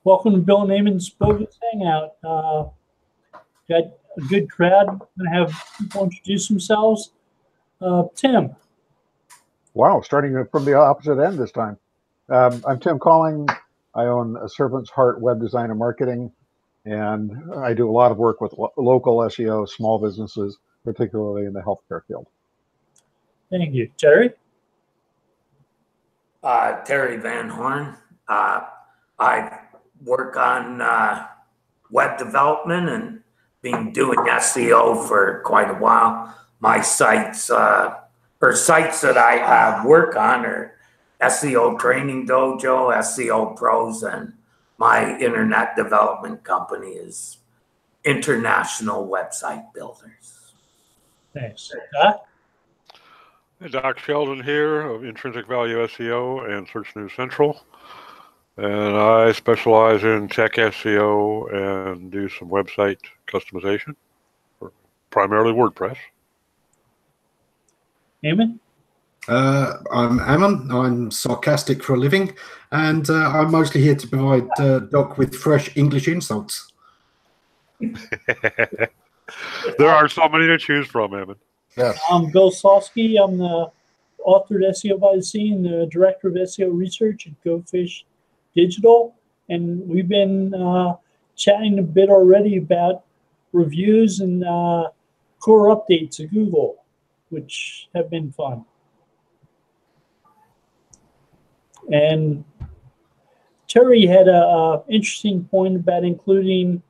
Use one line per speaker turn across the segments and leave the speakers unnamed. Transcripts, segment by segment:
Welcome to Bill and Eamon's Bogus Hangout. Got a good crowd. I'm going to have people introduce themselves. Tim.
Wow, starting from the opposite end this time. I'm Tim Calling. I own a Servant's Heart web design and marketing, and I do a lot of work with local SEO, small businesses, particularly in the healthcare field.
Thank you. Terry?
Terry Van Horn. I work on web development and been doing SEO for quite a while. My sites or sites that I work on are SEO Training Dojo, SEO Pros, and my internet development company is International Website Builders.
Thanks.
Hey, Doc Sheldon here of Intrinsic Value SEO and Search News Central. And I specialize in tech SEO and do some website customization, primarily WordPress.
Ammon?
I'm Ammon. I'm sarcastic for a living, and I'm mostly here to provide Doc with fresh English insults.
There are so many to choose from, Ammon.
Yes.
I'm Bill Sosky. I'm the author at SEO by the Sea and the director of SEO research at GoFish Digital. And we've been chatting a bit already about reviews and core updates at Google, which have been fun. And Terry had an interesting point about including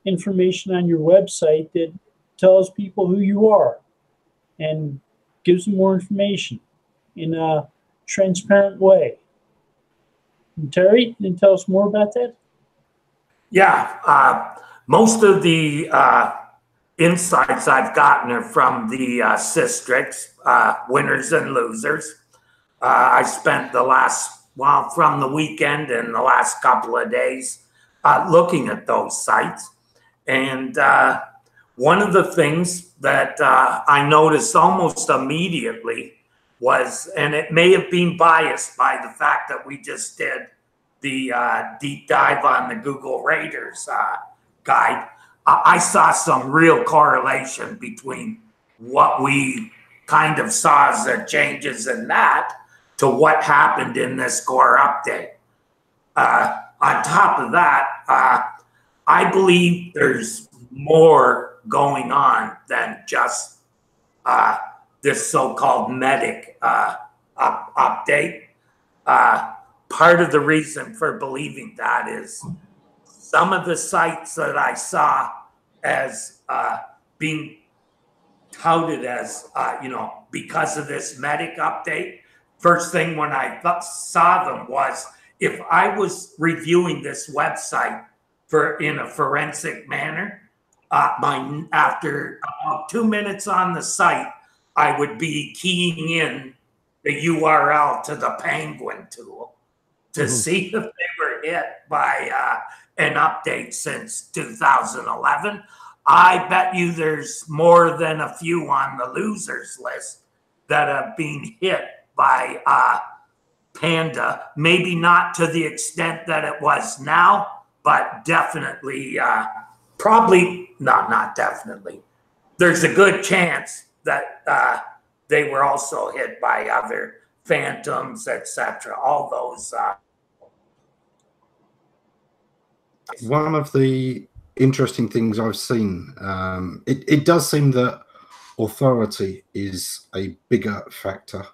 information on your website that tells people who you are and gives them more information in a transparent way. And Terry, can you tell us more about that?
Yeah, most of the insights I've gotten are from the Systrix, winners and losers. I spent from the weekend and the last couple of days looking at those sites. And one of the things that I noticed almost immediately was, and it may have been biased by the fact that we just did the deep dive on the Google Raters guide, I saw some real correlation between what we kind of saw as the changes in that to what happened in this core update. On top of that, I believe there's more going on than just this so-called medic update. Part of the reason for believing that is some of the sites that I saw as being touted as, because of this medic update, first thing when I saw them was if I was reviewing this website in a forensic manner, after about 2 minutes on the site, I would be keying in the URL to the Penguin tool to see if they were hit by an update since 2011. I bet you there's more than a few on the losers list that have been hit by Panda. Maybe not to the extent that it was now, but definitely, not definitely. There's a good chance that they were also hit by other phantoms, etc. All those.
One of the interesting things I've seen, it does seem that authority is a bigger factor,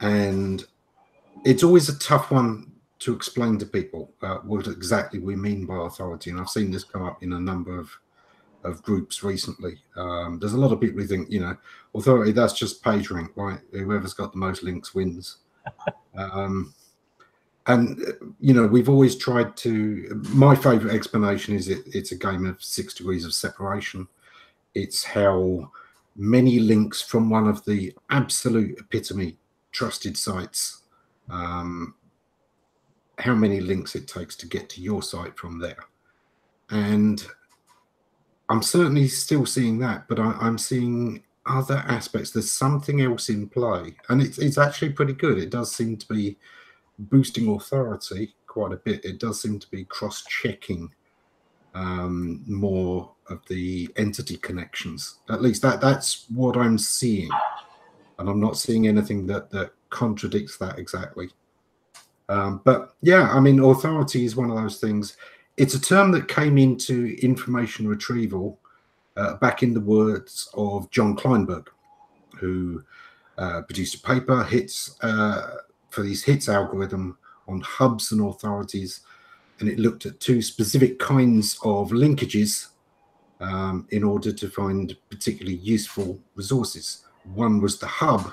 and it's always a tough one to explain to people what exactly we mean by authority. And I've seen this come up in a number of groups recently. There's a lot of people who think, authority, that's just page rank, right? Whoever's got the most links wins. And, we've always tried to, my favorite explanation is it's a game of 6 degrees of separation. It's how many links from one of the absolute epitome trusted sites, how many links it takes to get to your site from there. And I'm certainly still seeing that, but I'm seeing other aspects. There's something else in play, and it's actually pretty good. It does seem to be boosting authority, quite a bit. It does seem to be cross-checking more of the entity connections. At least that's what I'm seeing, and I'm not seeing anything that contradicts that exactly. But yeah, I mean, authority is one of those things. It's a term that came into information retrieval back in the words of John Kleinberg, who produced a paper for these hits algorithm on hubs and authorities, and it looked at two specific kinds of linkages in order to find particularly useful resources. One was the hub,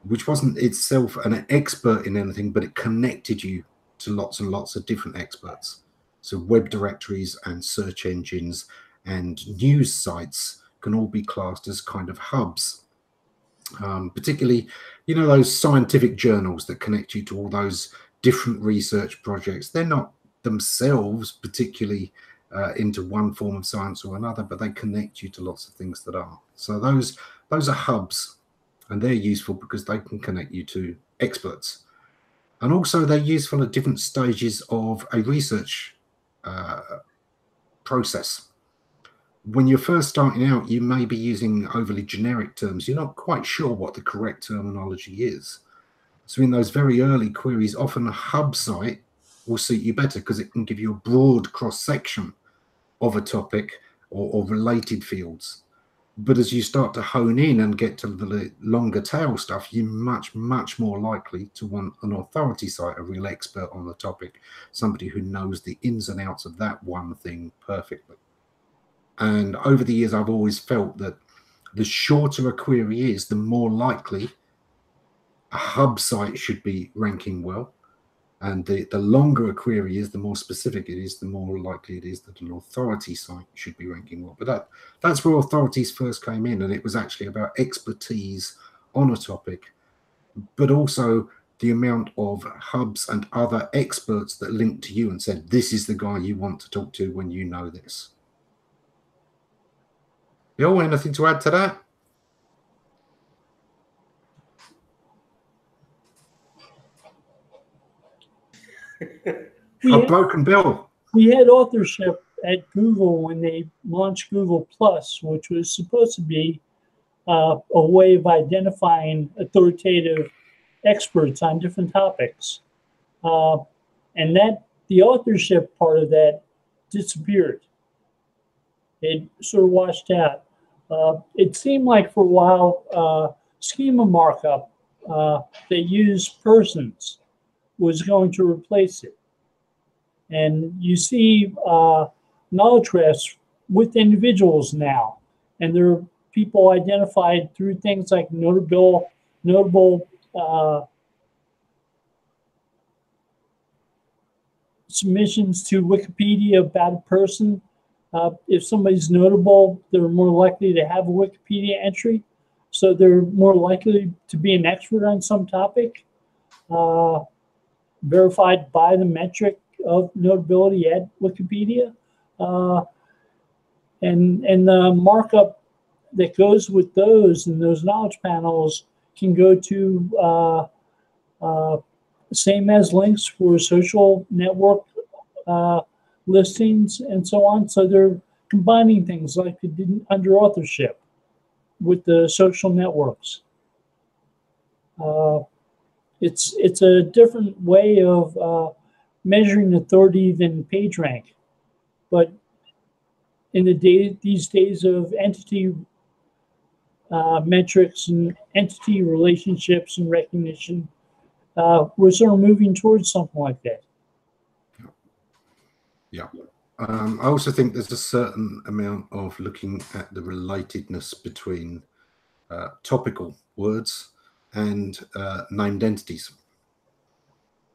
which wasn't itself an expert in anything, but it connected you to lots and lots of different experts. So web directories and search engines and news sites can all be classed as kind of hubs. Particularly, you know, those scientific journals that connect you to all those different research projects. They're not themselves particularly into one form of science or another, but they connect you to lots of things that are. So those are hubs, and they're useful because they can connect you to experts. And also they're useful at different stages of a research process. When you're first starting out, you may be using overly generic terms. You're not quite sure what the correct terminology is. So in those very early queries, often a hub site will suit you better because it can give you a broad cross-section of a topic or related fields. But as you start to hone in and get to the longer tail stuff, you're much, much more likely to want an authority site, a real expert on the topic, somebody who knows the ins and outs of that one thing perfectly. And over the years, I've always felt that the shorter a query is, the more likely a hub site should be ranking well. And the longer a query is, the more specific it is, the more likely it is that an authority site should be ranking well. But that's where authorities first came in, and it was actually about expertise on a topic, but also the amount of hubs and other experts that linked to you and said, this is the guy you want to talk to when you know this. Bill, anything to add to that? I've broken Bill.
We had authorship at Google when they launched Google Plus, which was supposed to be a way of identifying authoritative experts on different topics. And that the authorship part of that disappeared. It sort of washed out. It seemed like for a while, schema markup that used persons was going to replace it. And you see knowledge graphs with individuals now, and there are people identified through things like notable submissions to Wikipedia about a person. If somebody's notable, they're more likely to have a Wikipedia entry, so they're more likely to be an expert on some topic, verified by the metric of notability at Wikipedia, and the markup that goes with those and those knowledge panels can go to same as links for social network listings and so on. So they're combining things like they did under authorship with the social networks. It's a different way of measuring authority than PageRank, but in these days of entity metrics and entity relationships and recognition, we're sort of moving towards something like that.
Yeah. I also think there's a certain amount of looking at the relatedness between topical words and named entities.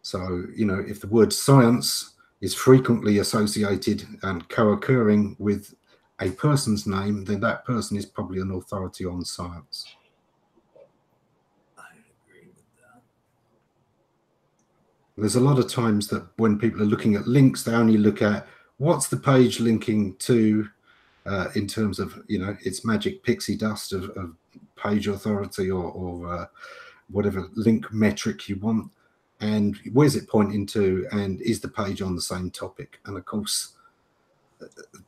So, you know, if the word science is frequently associated and co-occurring with a person's name, then that person is probably an authority on science.
I agree with that.
There's a lot of times that when people are looking at links, they only look at what's the page linking to in terms of, you know, its magic pixie dust of page authority or whatever link metric you want. and where's it pointing to, and is the page on the same topic? And of course,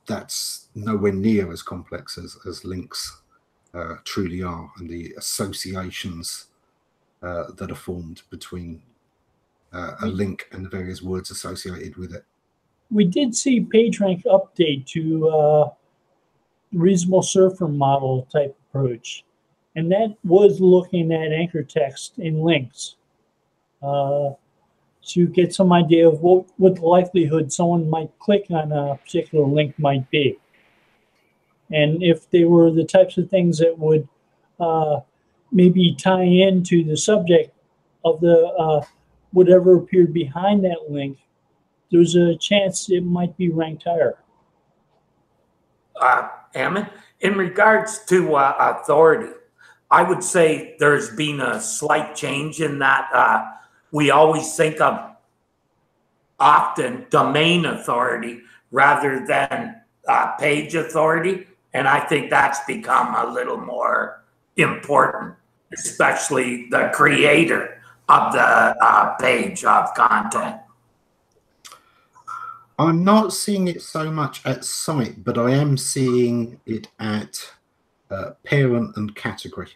that's nowhere near as complex as links truly are, and the associations that are formed between a link and the various words associated with it.
We did see PageRank update to reasonable surfer model type approach, and that was looking at anchor text in links to get some idea of what the likelihood someone might click on a particular link might be. And if they were the types of things that would maybe tie into the subject of the whatever appeared behind that link, there's a chance it might be ranked higher.
Ammon, in regards to authority, I would say there's been a slight change in that we always think of often domain authority rather than page authority. And I think that's become a little more important, especially the creator of the page of content.
I'm not seeing it so much at site, but I am seeing it at parent and category.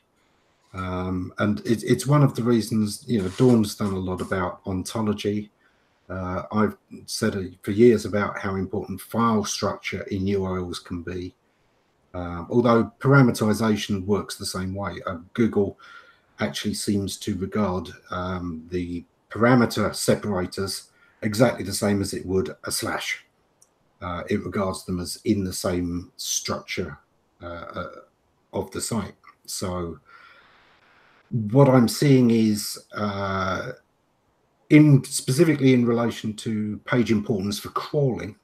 And it's one of the reasons, you know, Dawn's done a lot about ontology. I've said for years about how important file structure in URLs can be. Although parameterization works the same way. Google actually seems to regard the parameter separators exactly the same as it would a slash. It regards them as in the same structure of the site. So what I'm seeing is specifically in relation to page importance for crawling,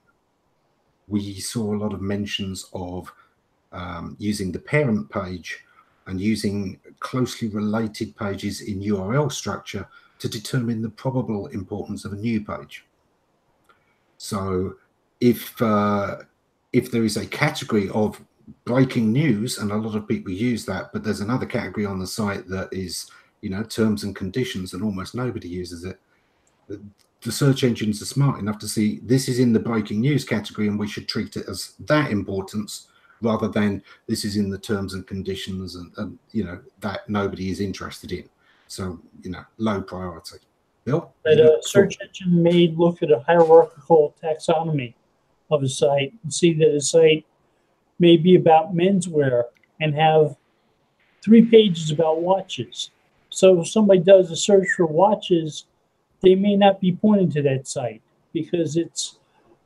we saw a lot of mentions of using the parent page and using closely related pages in URL structure to determine the probable importance of a new page. So if there is a category of breaking news, and a lot of people use that, but there's another category on the site that is, you know, terms and conditions, and almost nobody uses it, the search engines are smart enough to see this is in the breaking news category and we should treat it as that importance rather than this is in the terms and conditions and you know, that nobody is interested in. So, you know, low priority. Bill?
That a search engine may look at a hierarchical taxonomy of a site and see that a site may be about menswear and have 3 pages about watches. So if somebody does a search for watches, they may not be pointed to that site because it's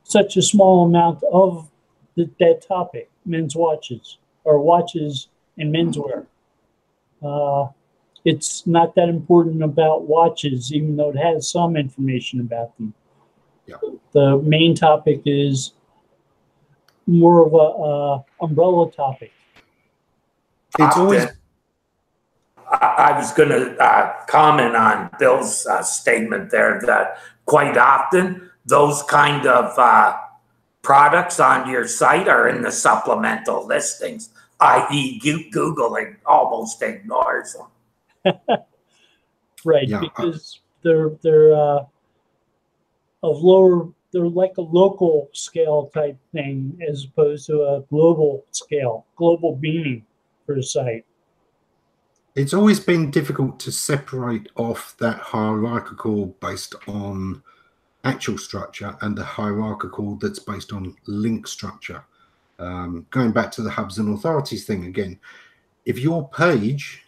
such a small amount of that topic, men's watches or watches and menswear. It's not that important about watches, even though it has some information about them.
Yeah.
The main topic is more of a umbrella topic.
It's always.
I was going to comment on Bill's statement there that quite often those kind of products on your site are in the supplemental listings, i.e. Google almost ignores them.
Right,
Yeah.
because they're they're like a local scale type thing as opposed to a global scale, global beaming for a site.
It's always been difficult to separate off that hierarchical based on actual structure and the hierarchical that's based on link structure. Going back to the hubs and authorities thing again, if your page,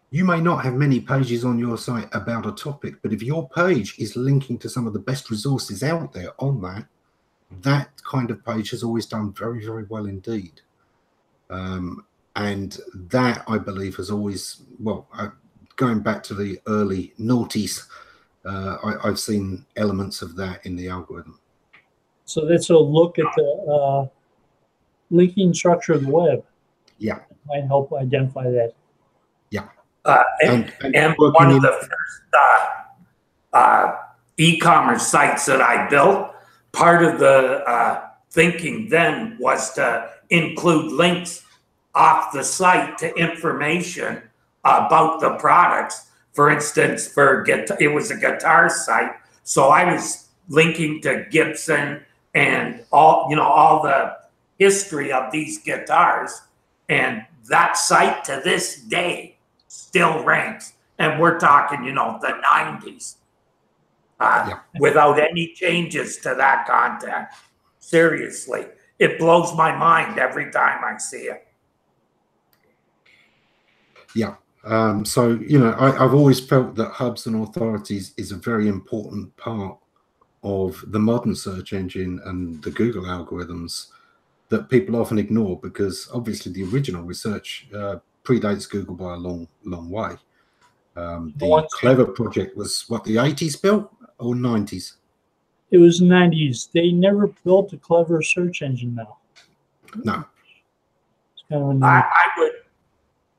you may not have many pages on your site about a topic, but if your page is linking to some of the best resources out there on that kind of page has always done very, very well indeed. And that, I believe, has always, well, going back to the early noughties, I've seen elements of that in the algorithm.
So that's a look at the linking structure of the web.
Yeah.
That might help identify that.
Yeah.
And one of the first e-commerce sites that I built, part of the thinking then was to include links off the site to information about the products For instance, for it was a guitar site, so I was linking to Gibson and all the history of these guitars, and that site to this day still ranks. And we're talking, the 90s, without any changes to that content. Seriously, it blows my mind every time I see it.
Yeah. So, I've always felt that hubs and authorities is a very important part of the modern search engine and the Google algorithms that people often ignore, because obviously the original research predates Google by a long, long way. The Clever project was what, the 80s built or 90s?
It was 90s. They never built a clever search engine now.
No.
It's kind of
I would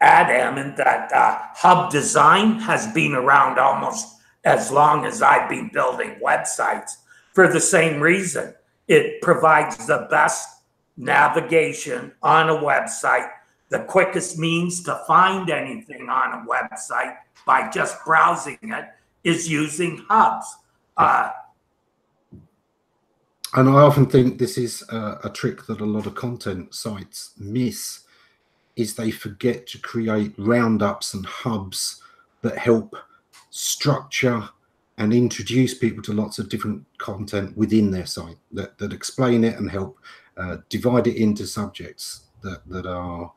add, Ammon, that hub design has been around almost as long as I've been building websites, for the same reason. It provides the best navigation on a website, the quickest means to find anything on a website by just browsing it is using hubs.
And I often think this is a trick that a lot of content sites miss, is they forget to create roundups and hubs that help structure and introduce people to lots of different content within their site that explain it and help divide it into subjects that are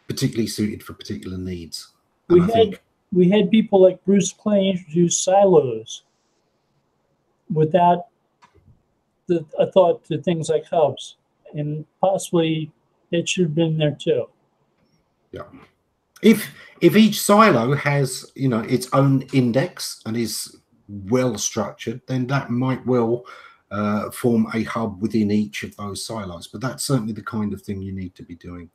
particularly suited for particular needs.
We had people like Bruce Clay introduce silos without a thought to things like hubs, and possibly it should have been there too.
Yeah. If each silo has its own index and is well structured, then that might well form a hub within each of those silos. But that's certainly the kind of thing you need to be doing.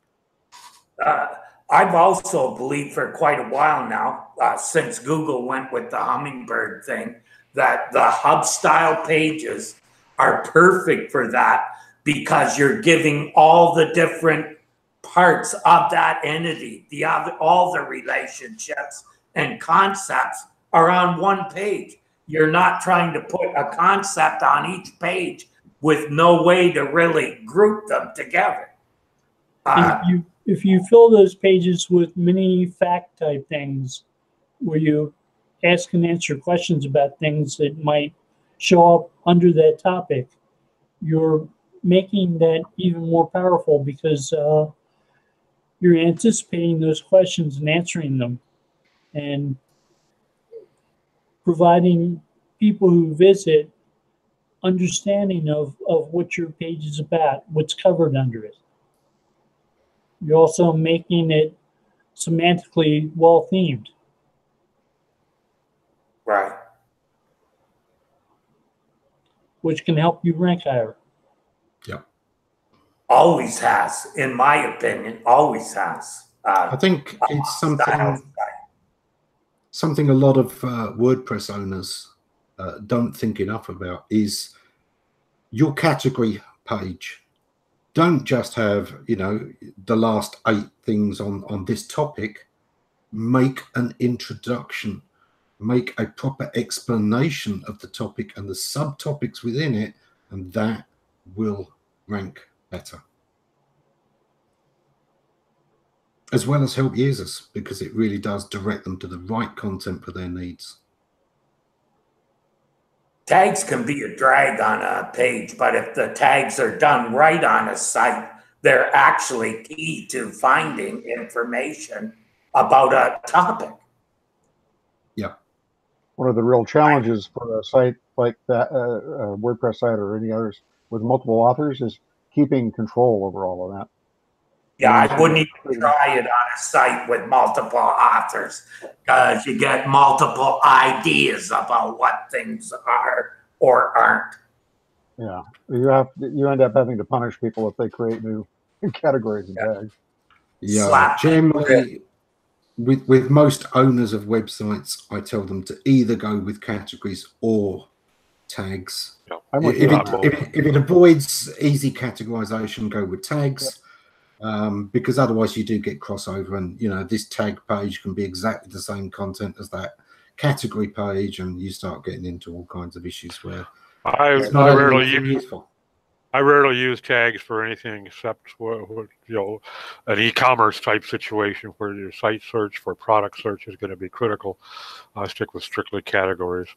I've also believed for quite a while now, since Google went with the hummingbird thing, that the hub style pages are perfect for that, because you're giving all the different parts of that entity, all the relationships and concepts are on one page. You're not trying to put a concept on each page with no way to really group them together.
If you fill those pages with many fact type things, where you ask and answer questions about things that might show up under that topic, you're making that even more powerful, because you're anticipating those questions and answering them, and providing people who visit understanding of what your page is about, what's covered under it. You're also making it semantically well themed.
Right.
Which can help you rank higher.
Yeah.
Always has, in my opinion, always has.
I think it's something a lot of WordPress owners don't think enough about, is your category page. Don't just have, the last 8 things on this topic. Make an introduction. Make a proper explanation of the topic and the subtopics within it, and that will rank better. As well as help users, because it really does direct them to the right content for their needs.
Tags can be a drag on a page, but if the tags are done right on a site, they're actually key to finding information about a topic.
Yeah. One of the real challenges for a site like that, a WordPress site or any others with multiple authors, is keeping control over all of that.
Yeah, I wouldn't even try it on a site with multiple authors, because you get multiple ideas about what things are or aren't.
Yeah, you end up having to punish people if they create new categories and tags.
Yeah, generally, with most owners of websites, I tell them to either go with categories or tags.
Yeah.
If it avoids easy categorization, go with tags. Because otherwise you do get crossover, and this tag page can be exactly the same content as that category page, and you start getting into all kinds of issues where
I
it's not
rarely
anything
use
useful.
I rarely use tags for anything except an e-commerce type situation where your site search for product search is going to be critical. I stick with strictly categories.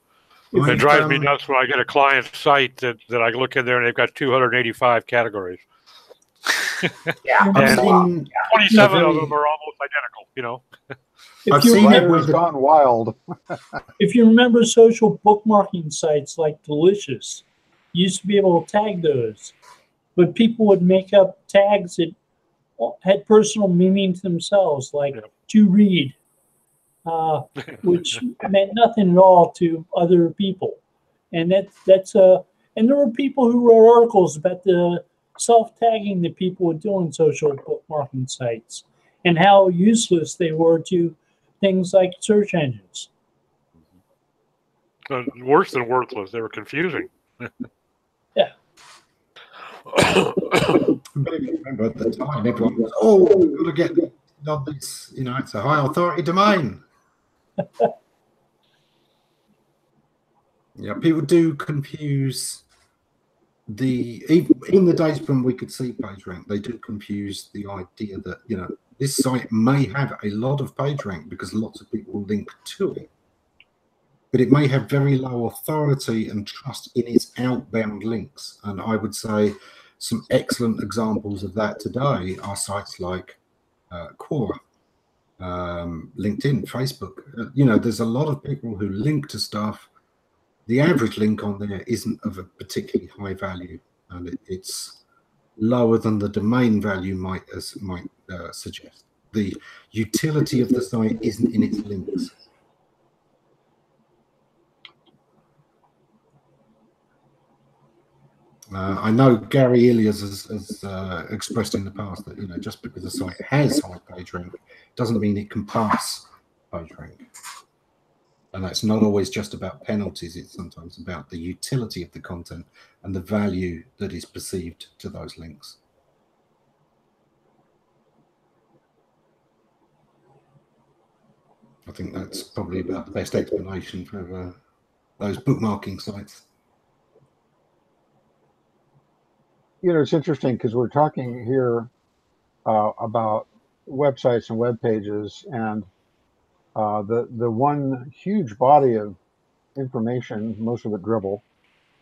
It drives me nuts when I get a client site that I look in there and they've got 285 categories.
Yeah.
I've
And
seen
27 of them are almost identical,
I've seen it
Writers
with
gone wild.
If you remember social bookmarking sites like Delicious, you used to be able to tag those, but people would make up tags that had personal meaning to themselves, like
Yep.
to read, which meant nothing at all to other people. And and there were people who wrote articles about the self-tagging that people would do on social bookmarking sites and how useless they were to things like search engines.
Worse than worthless. They were confusing.
Yeah.
But if you remember at the time, everyone was, "Oh, we've got to get on this. It's a high authority domain." Yeah, people do confuse in the days when we could see PageRank, they do confuse the idea that this site may have a lot of PageRank because lots of people link to it, but it may have very low authority and trust in its outbound links. And I would say some excellent examples of that today are sites like Quora, LinkedIn, Facebook. There's a lot of people who link to stuff. The average link on there isn't of a particularly high value, and it's lower than the domain value might suggest. The utility of the site isn't in its links. I know Gary Ilias has expressed in the past that just because a site has high PageRank doesn't mean it can pass PageRank. And that's not always just about penalties. It's sometimes about the utility of the content and the value that is perceived to those links. I think that's probably about the best explanation for those bookmarking sites.
It's interesting because we're talking here about websites and web pages, and the one huge body of information, most of it dribble,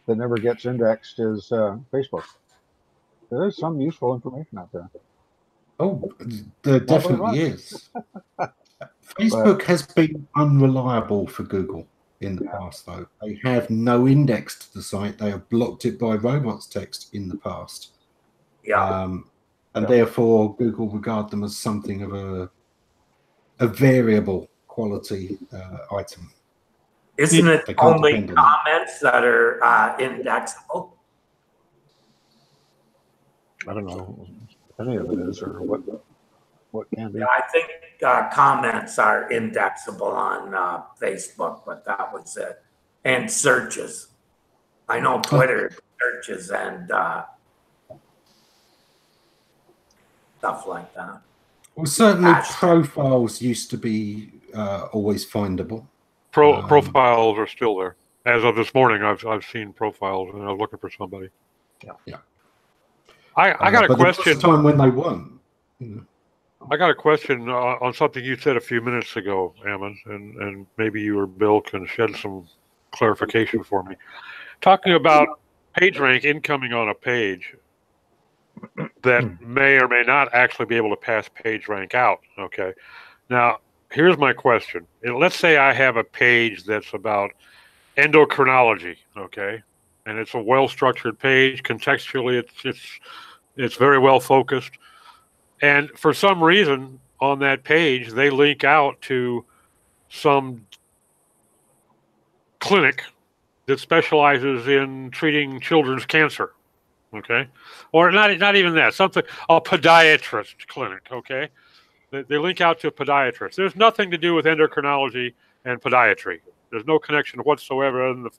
that never gets indexed is Facebook. There is some useful information out there.
Oh, there definitely is. Facebook has been unreliable for Google in the past, though. They have no index to the site. They have blocked it by robots text in the past.
Yeah.
And therefore, Google regard them as something of a variable quality item.
Isn't it only comments that are indexable?
I don't know if any of it is or what can be.
Yeah, I think comments are indexable on Facebook, but that was it. And searches. I know Twitter searches and stuff like that.
Well, certainly profiles used to be always findable.
Profiles are still there. As of this morning, I've seen profiles, and I was looking for somebody.
Yeah.
I got a question.
There was a time when they weren't.
I got a question on something you said a few minutes ago, Ammon, and maybe you or Bill can shed some clarification for me. Talking about PageRank incoming on a page that may or may not actually be able to pass PageRank out. Okay. Now, here's my question. Let's say I have a page that's about endocrinology, okay, and it's a well-structured page. Contextually, it's very well focused, and for some reason on that page they link out to some clinic that specializes in treating children's cancer, okay, or not even that, a podiatrist clinic, okay. They link out to a podiatrist. There's nothing to do with endocrinology and podiatry. There's no connection whatsoever, other than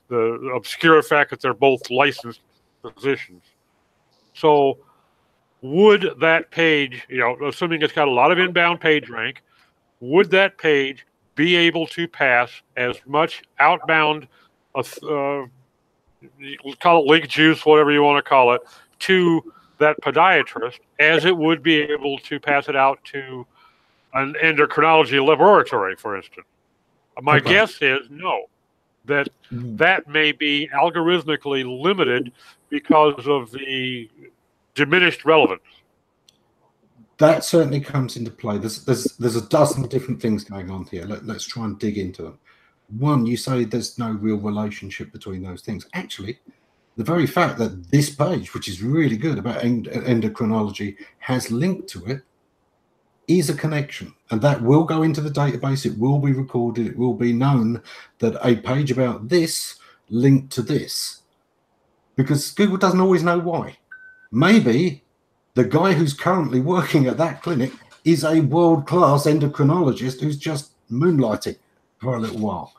the obscure fact that they're both licensed physicians. So would that page, assuming it's got a lot of inbound page rank, would that page be able to pass as much outbound, call it link juice, whatever you want to call it, to that podiatrist as it would be able to pass it out to an endocrinology laboratory, for instance. My guess is no, that that may be algorithmically limited because of the diminished relevance.
That certainly comes into play. There's a dozen different things going on here. Let's try and dig into them. One, you say there's no real relationship between those things. Actually, the very fact that this page, which is really good about endocrinology, has linked to it, is a connection, and that will go into the database. It will be recorded. It will be known that a page about this linked to this, because Google doesn't always know why. Maybe the guy who's currently working at that clinic is a world-class endocrinologist who's just moonlighting for a little while.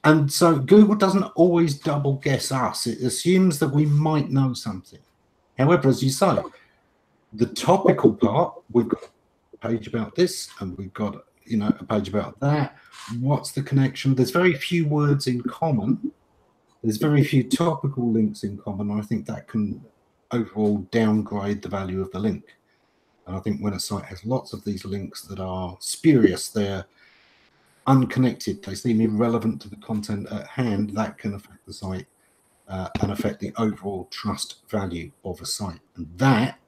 And so Google doesn't always double guess us. It assumes that we might know something. However, as you say, the topical part, we've got a page about this, and we've got, you know, a page about that. What's the connection? There's very few words in common. There's very few topical links in common. I think that can overall downgrade the value of the link. And I think when a site has lots of these links that are spurious, they're unconnected, they seem irrelevant to the content at hand, that can affect the site and affect the overall trust value of a site. And that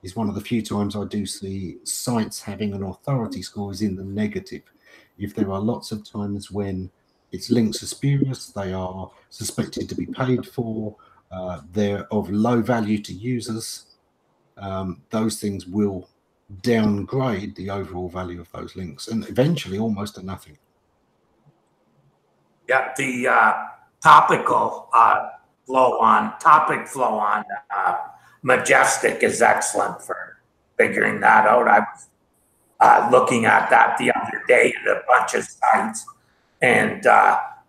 is one of the few times I do see sites having an authority score is in the negative. If there are lots of times when its links are spurious, they are suspected to be paid for, they're of low value to users, those things will downgrade the overall value of those links, and eventually almost to nothing.
Yeah, the topic flow on Majestic is excellent for figuring that out. I was looking at that the other day at a bunch of sites, and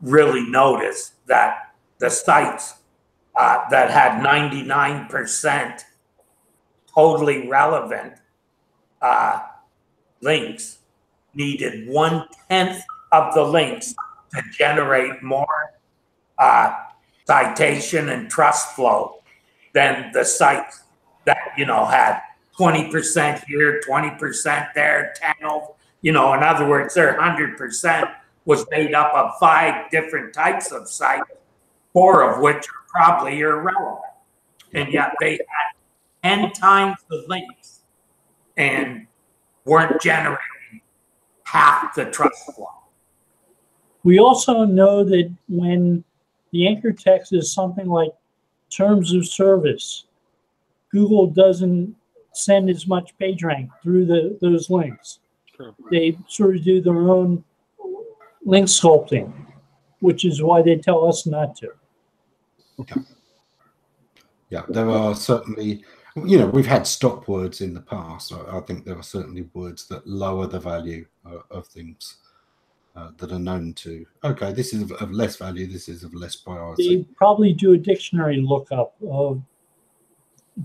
really noticed that the sites that had 99% totally relevant links needed 1/10 of the links to generate more citation and trust flow than the sites that, you know, had 20% here, 20% there, 10 over, you know, in other words, their 100% was made up of 5 different types of sites, 4 of which are probably irrelevant. And yet they had 10 times the links and weren't generating half the trust flow.
We also know that when the anchor text is something like terms of service, Google doesn't send as much PageRank through those links.
Sure.
They sort of do their own link sculpting, which is why they tell us not to.
Okay. Yeah, there are certainly, you know, we've had stop words in the past. I think there are certainly words that lower the value of things that are known to, okay, this is of less value, this is of less priority.
They probably do a dictionary lookup of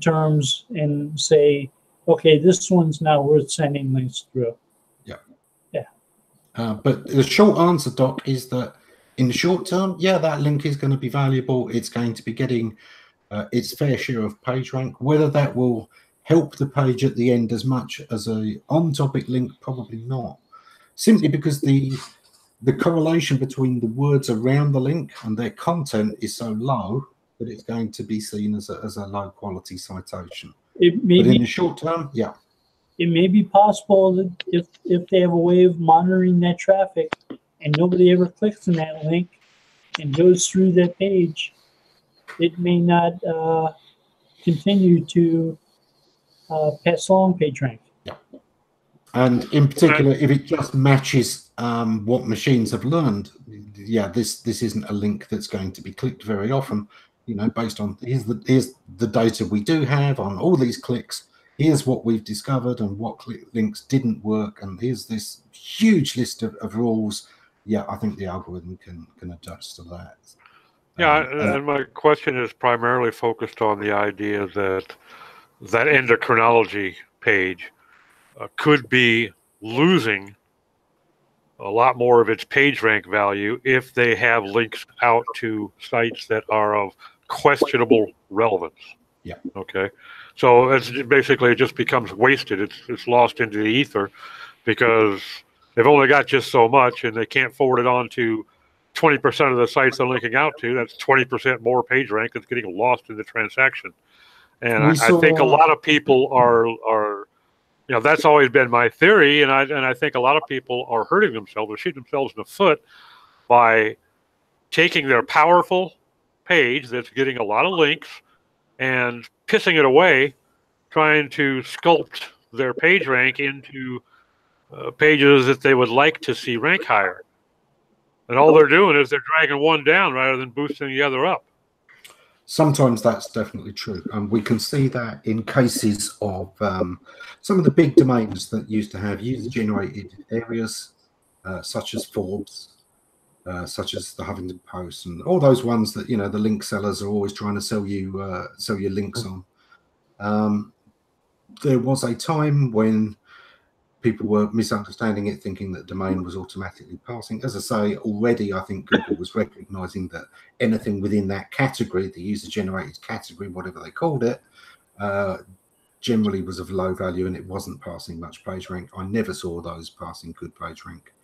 terms and say, okay, this one's not worth sending links through.
Yeah.
Yeah.
But the short answer, Doc, is that in the short term, yeah, that link is going to be valuable. It's going to be getting its fair share of PageRank. Whether that will help the page at the end as much as a on-topic link, probably not. Simply because the correlation between the words around the link and their content is so low that it's going to be seen as a low quality citation. But in the short term, yeah.
It may be possible that if they have a way of monitoring that traffic and nobody ever clicks on that link and goes through that page, it may not continue to pass along PageRank.
Yeah. And in particular, if it just matches what machines have learned, yeah, this isn't a link that's going to be clicked very often. You know, based on here's the data we do have on all these clicks. Here's what we've discovered and what links didn't work, and here's this huge list of rules. Yeah, I think the algorithm can adjust to that.
Yeah, and my question is primarily focused on the idea that endocrinology page could be losing a lot more of its page rank value if they have links out to sites that are of questionable relevance.
Yeah.
Okay. So it's basically, it just becomes wasted. It's lost into the ether because they've only got just so much and they can't forward it on to 20% of the sites they're linking out to. That's 20% more page rank that's getting lost in the transaction. And I think a lot of people are, you know, that's always been my theory. And I think a lot of people are hurting themselves or shooting themselves in the foot by taking their powerful page that's getting a lot of links and pissing it away, trying to sculpt their page rank into pages that they would like to see rank higher. And all they're doing is they're dragging one down rather than boosting the other up.
Sometimes that's definitely true. And we can see that in cases of some of the big domains that used to have user-generated areas, such as Forbes, such as the Huffington Post, and all those ones that, you know, the link sellers are always trying to sell you links on. There was a time when people were misunderstanding it, thinking that domain was automatically passing. As I say, already I think Google was recognizing that anything within that category, the user-generated category, whatever they called it, generally was of low value and it wasn't passing much page rank. I never saw those passing good page rank.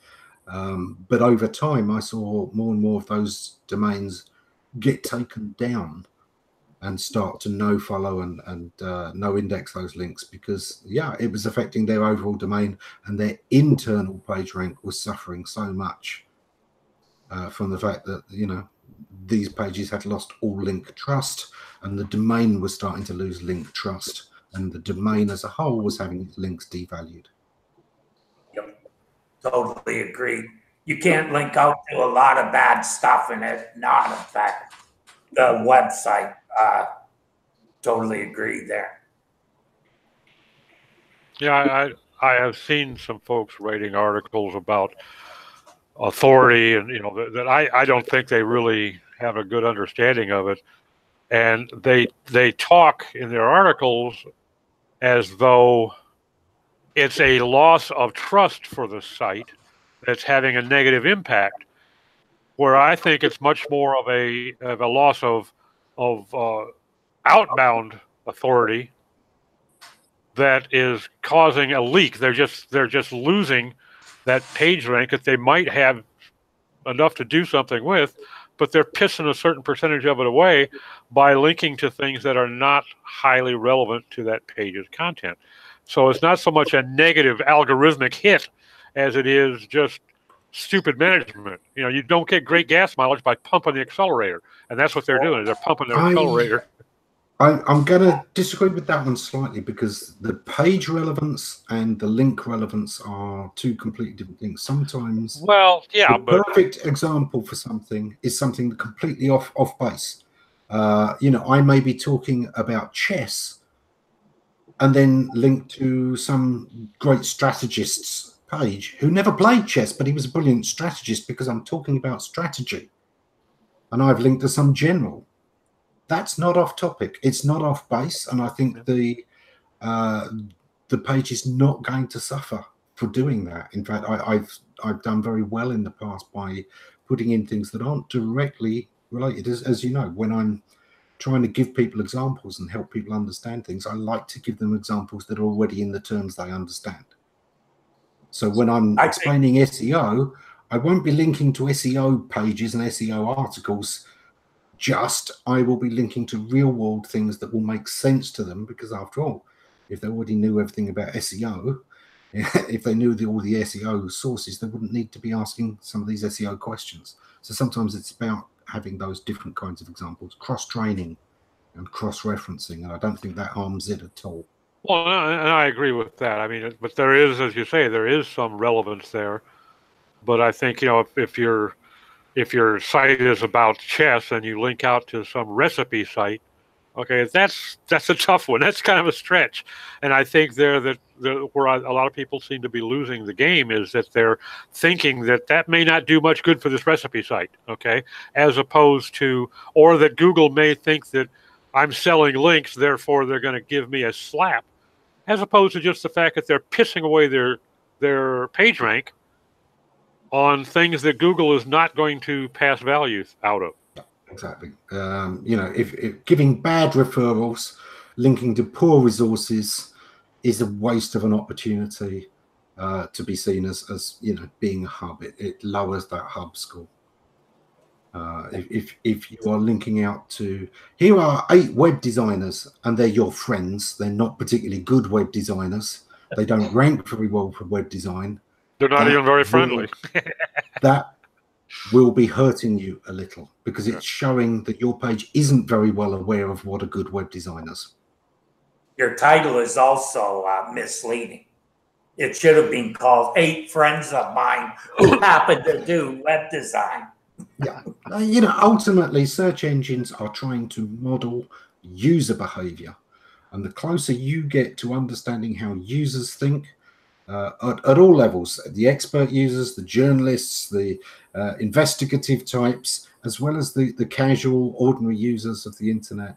But over time, I saw more and more of those domains get taken down and start to no follow and no index those links because, yeah, it was affecting their overall domain and their internal page rank was suffering so much from the fact that, you know, these pages had lost all link trust and the domain was starting to lose link trust and the domain as a whole was having its links devalued.
Yep, totally agree. You can't link out to a lot of bad stuff and it not affect the website. Totally agree there.
Yeah, I have seen some folks writing articles about authority, and you know that I don't think they really have a good understanding of it, and they talk in their articles as though it's a loss of trust for the site that's having a negative impact, where I think it's much more of a loss of outbound authority that is causing a leak. They're just losing that page rank that they might have enough to do something with, but they're pissing a certain percentage of it away by linking to things that are not highly relevant to that page's content. So it's not so much a negative algorithmic hit as it is just stupid management. You know, you don't get great gas mileage by pumping the accelerator, and that's what they're doing. They're pumping their accelerator.
I'm going to disagree with that one slightly because the page relevance and the link relevance are two completely different things. Sometimes,
well, yeah,
the perfect example for something is something completely off base. You know, I may be talking about chess and then link to some great strategist's page who never played chess, but he was a brilliant strategist because I'm talking about strategy, and I've linked to some general. That's not off topic. It's not off base, and I think the page is not going to suffer for doing that. In fact, I've done very well in the past by putting in things that aren't directly related. As you know, when I'm trying to give people examples and help people understand things, I like to give them examples that are already in the terms they understand. So when I'm explaining SEO, I won't be linking to SEO pages and SEO articles. I will be linking to real world things that will make sense to them, because after all, if they already knew everything about SEO, if they knew all the SEO sources, they wouldn't need to be asking some of these SEO questions. So sometimes it's about having those different kinds of examples, cross-training and cross-referencing, and I don't think that harms it at all.
Well, and I agree with that. I mean, but there is, as you say, there is some relevance there. But I think, you know, if your site is about chess and you link out to some recipe site, okay, that's a tough one. That's kind of a stretch. And I think where a lot of people seem to be losing the game is that they're thinking that may not do much good for this recipe site, okay, as opposed to, or that Google may think that I'm selling links, therefore they're going to give me a slap, as opposed to just the fact that they're pissing away their page rank on things that Google is not going to pass values out of.
Exactly. You know, if giving bad referrals, linking to poor resources is a waste of an opportunity to be seen as you know, being a hub. It lowers that hub score. If you are linking out to, here are 8 web designers and they're your friends, they're not particularly good web designers, they don't rank very well for web design,
They're not even very friendly.
That will be hurting you a little, because it's showing that your page isn't very well aware of what a good web designer's.
Your title is also misleading. It should have been called 8 Friends of Mine Who Happen to Do Web Design.
Yeah, you know, ultimately search engines are trying to model user behavior, and the closer you get to understanding how users think at all levels, the expert users, the journalists, the investigative types, as well as the casual ordinary users of the internet,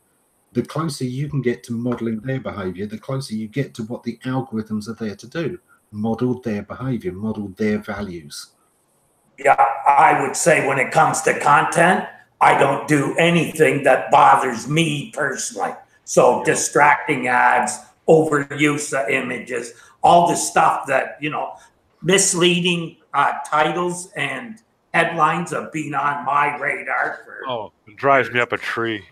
the closer you can get to modeling their behavior, the closer you get to what the algorithms are there to do: model their behavior, model their values.
Yeah, I would say when it comes to content, I don't do anything that bothers me personally. So distracting ads, overuse of images, all the stuff that, you know, misleading titles and headlines have been on my radar for
It drives me up a tree.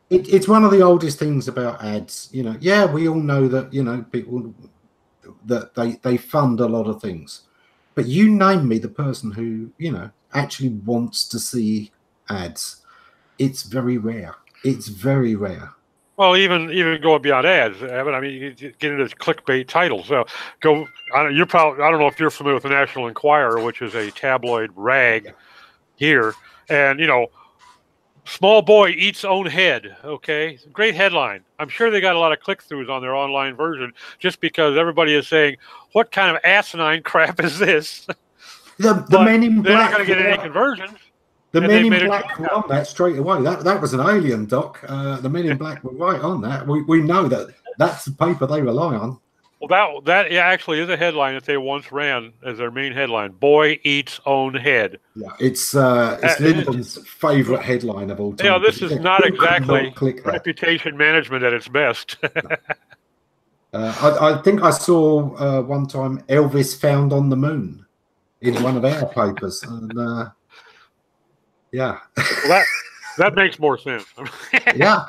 It's one of the oldest things about ads. You know, yeah, we all know that, you know, people that they fund a lot of things. But you name me the person who, you know, actually wants to see ads. It's very rare. It's very rare.
Well, even going beyond ads, I mean, you get into clickbait titles. So you're probably, I don't know if you're familiar with the National Enquirer, which is a tabloid rag here, and you know, small boy eats own head. Okay, great headline. I'm sure they got a lot of click-throughs on their online version just because everybody is saying, "What kind of asinine crap is this?"
The Men in Black.
They're not going to get any conversions.
The Men in Black were on that straight away. That was an alien, Doc. The Men in Black were right on that. We know that that's the paper they rely on.
Well, that actually is a headline that they once ran as their main headline. Boy eats own head.
Yeah, it's Lyndon's favorite headline of all time.
Yeah, this is not exactly reputation management at its best.
I think I saw one time Elvis found on the moon in one of our papers, and yeah.
Well, that makes more sense.
Yeah.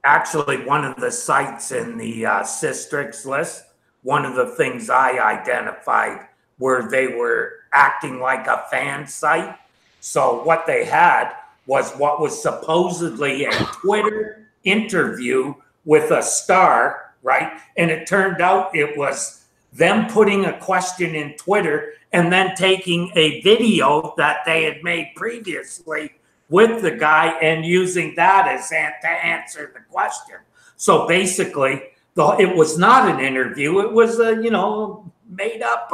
Actually, one of the sites in the Systrix list, one of the things I identified were they were acting like a fan site. So what they had was what was supposedly a Twitter interview with a star, right? And it turned out it was them putting a question in Twitter and then taking a video that they had made previously with the guy and using that as to answer the question. So basically, it was not an interview. It was a, you know, made up.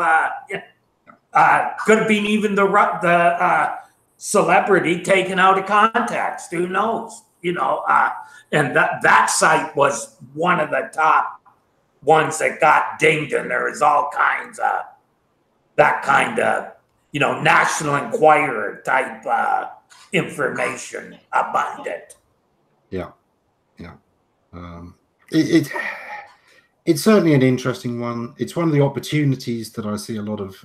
Could have been even the celebrity taken out of context. Who knows? You know, and that site was one of the top ones that got dinged, and there was all kinds of that kind of, you know, National Enquirer type information abundant.
Yeah. It's certainly an interesting one. It's one of the opportunities that I see a lot of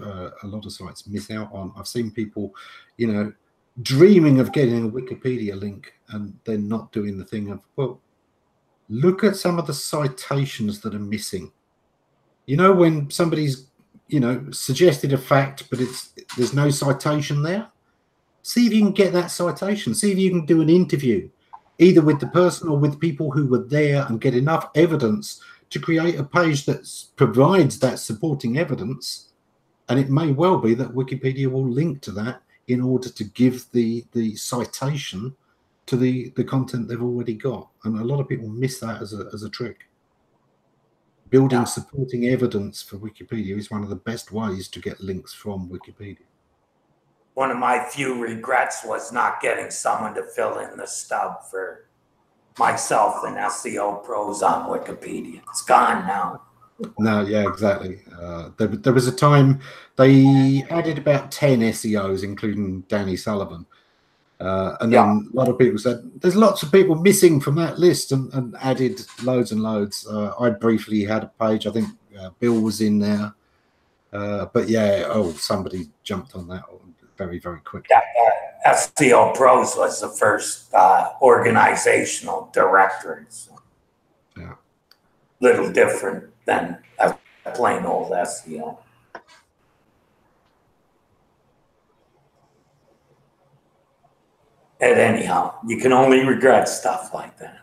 sites miss out on. I've seen people, you know, dreaming of getting a Wikipedia link and then not doing the thing of, well, look at some of the citations that are missing. You know, when somebody's, you know, suggested a fact, but there's no citation there. See if you can get that citation. See if you can do an interview, either with the person or with people who were there, and get enough evidence to create a page that provides that supporting evidence. And it may well be that Wikipedia will link to that in order to give the citation to the content they've already got. And a lot of people miss that as a trick. Building supporting evidence for Wikipedia is one of the best ways to get links from Wikipedia.
One of my few regrets was not getting someone to fill in the stub for myself and SEO Pros on Wikipedia. It's gone now.
No, yeah, exactly. There was a time they added about 10 SEOs, including Danny Sullivan. And
Yeah.
then a lot of people said, there's lots of people missing from that list, and added loads and loads. I briefly had a page. I think Bill was in there. But yeah, somebody jumped on that very, very quickly.
Yeah, SEO Pros was the first organizational directory. So
Yeah.
Little different than a plain old SEO. And anyhow, you can only regret stuff like that.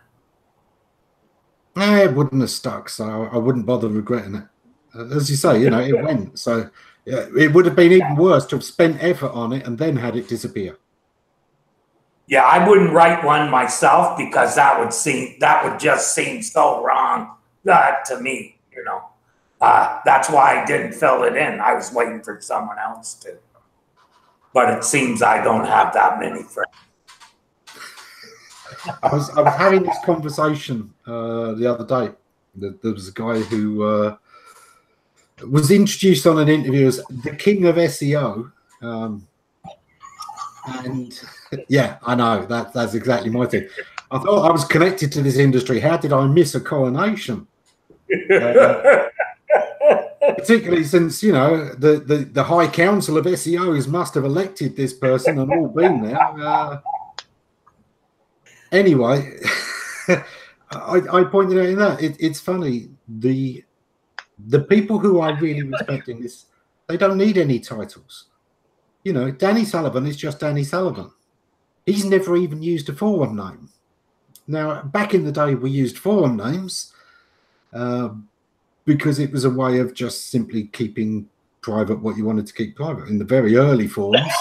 It wouldn't have stuck, so I wouldn't bother regretting it. As you say, it went. So yeah, it would have been even worse to have spent effort on it and then had it disappear.
Yeah, I wouldn't write one myself because that would just seem so wrong to me. That's why I didn't fill it in. I was waiting for someone else to. But it seems I don't have that many friends.
I was having this conversation the other day. There was a guy who was introduced on an interview as the king of SEO. And yeah, I know that's exactly my thing. I thought I was connected to this industry. How did I miss a coronation? Particularly since the High Council of SEOs must have elected this person and all been there. Anyway, I pointed out in that it's funny, the people who I really respect in this, they don't need any titles. Danny Sullivan is just Danny Sullivan. He's never even used a forum name. Now, back in the day, we used forum names because it was a way of just simply keeping private what you wanted to keep private. In the very early forums,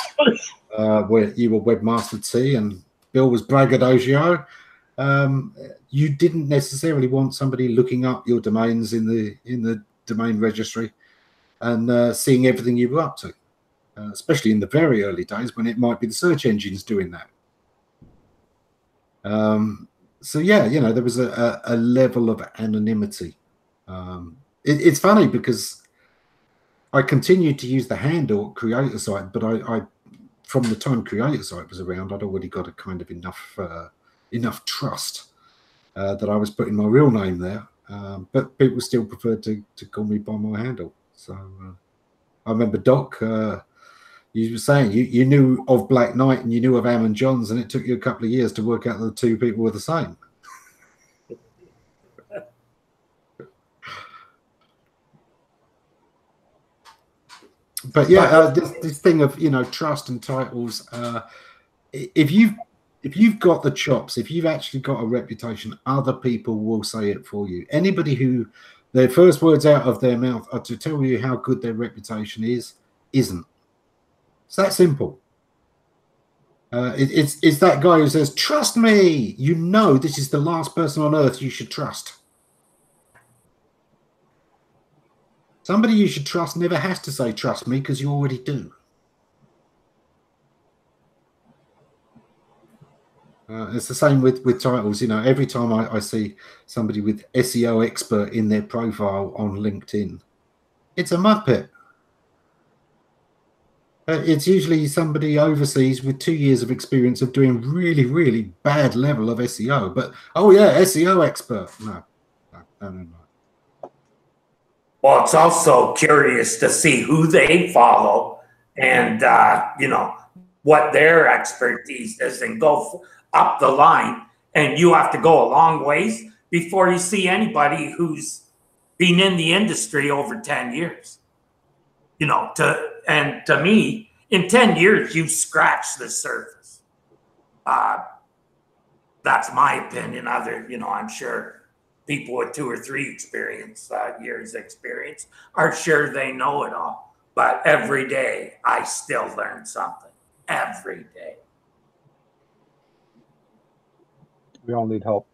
where you were Webmaster T and Bill was Braggadocio, you didn't necessarily want somebody looking up your domains in the domain registry and seeing everything you were up to. Especially in the very early days when it might be the search engines doing that. So yeah, there was a level of anonymity. It's funny because I continued to use the handle Creator Site, but I from the time Creator Site was around, I'd already got a kind of enough trust that I was putting my real name there. But people still preferred to call me by my handle. So I remember Doc. You were saying you knew of Black Knight and you knew of Ammon Johns, and it took you a couple of years to work out that the two people were the same. But yeah, this thing of trust and titles. If you've got the chops, if you've actually got a reputation, other people will say it for you. Anybody who their first words out of their mouth are to tell you how good their reputation isn't. It's that simple. It's that guy who says, trust me. This is the last person on earth you should trust. Somebody you should trust never has to say trust me because you already do. It's the same with titles. Every time I see somebody with SEO expert in their profile on LinkedIn, it's a muppet. It's usually somebody overseas with 2 years of experience of doing really, really bad level of SEO. But, oh, yeah, SEO expert. No.
Well, it's also curious to see who they follow and, what their expertise is and go up the line. And you have to go a long ways before you see anybody who's been in the industry over 10 years. To me, in 10 years, you've scratched the surface. That's my opinion. I'm sure people with 2 or 3 years experience are sure they know it all. But every day, I still learn something. Every day.
We all need help.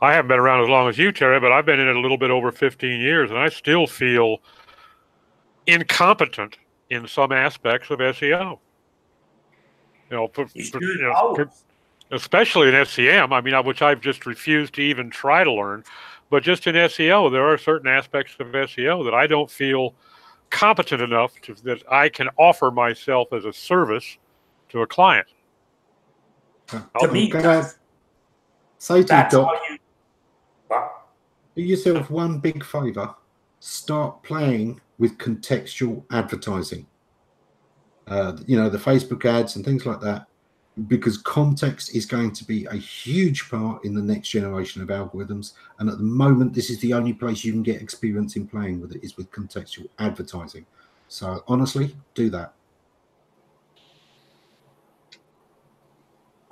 I haven't been around as long as you, Terry, but I've been in it a little bit over 15 years, and I still feel incompetent in some aspects of SEO. especially in SEM. I mean, which I've just refused to even try to learn. But just in SEO, there are certain aspects of SEO that I don't feel competent enough that I can offer myself as a service to a client.
To me,
say to you,
that's
Doc,
all you.
do yourself one big favor. Start playing with contextual advertising. You know, the Facebook ads and things like that, because context is going to be a huge part in the next generation of algorithms. And at the moment, this is the only place you can get experience in playing with it, is with contextual advertising. So honestly, do that.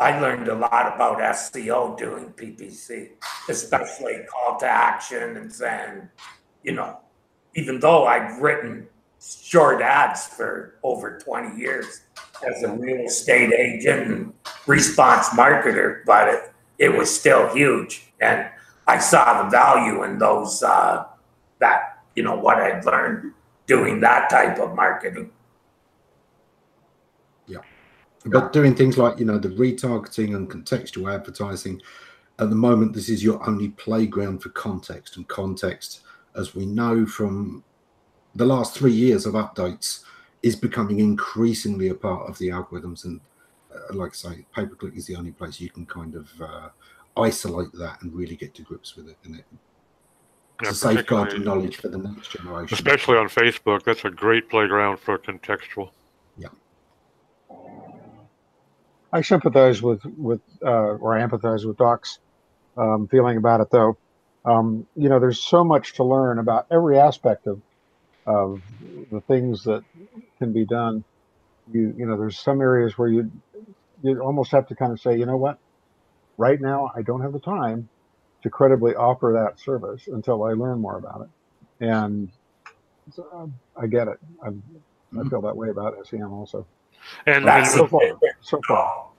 I learned a lot about SEO doing PPC, especially call to action and saying, you know, even though I've written short ads for over 20 years as a real estate agent and response marketer, but it was still huge. And I saw the value in those, that, you know, what I'd learned doing that type of marketing.
Yeah. But doing things like, you know, the retargeting and contextual advertising, at the moment, this is your only playground for context. And context, as we know from the last 3 years of updates, is becoming increasingly a part of the algorithms. And like I say, pay-per-click is the only place you can kind of isolate that and really get to grips with it. And it's a safeguard knowledge for the next generation.
Especially on Facebook, that's a great playground for contextual.
Yeah.
I sympathize with or I empathize with Doc's feeling about it, though. You know, there's so much to learn about every aspect of the things that can be done. You know, there's some areas where you almost have to kind of say, you know what, right now I don't have the time to credibly offer that service until I learn more about it. And so, I get it. I feel that way about SEM also.
And
so far.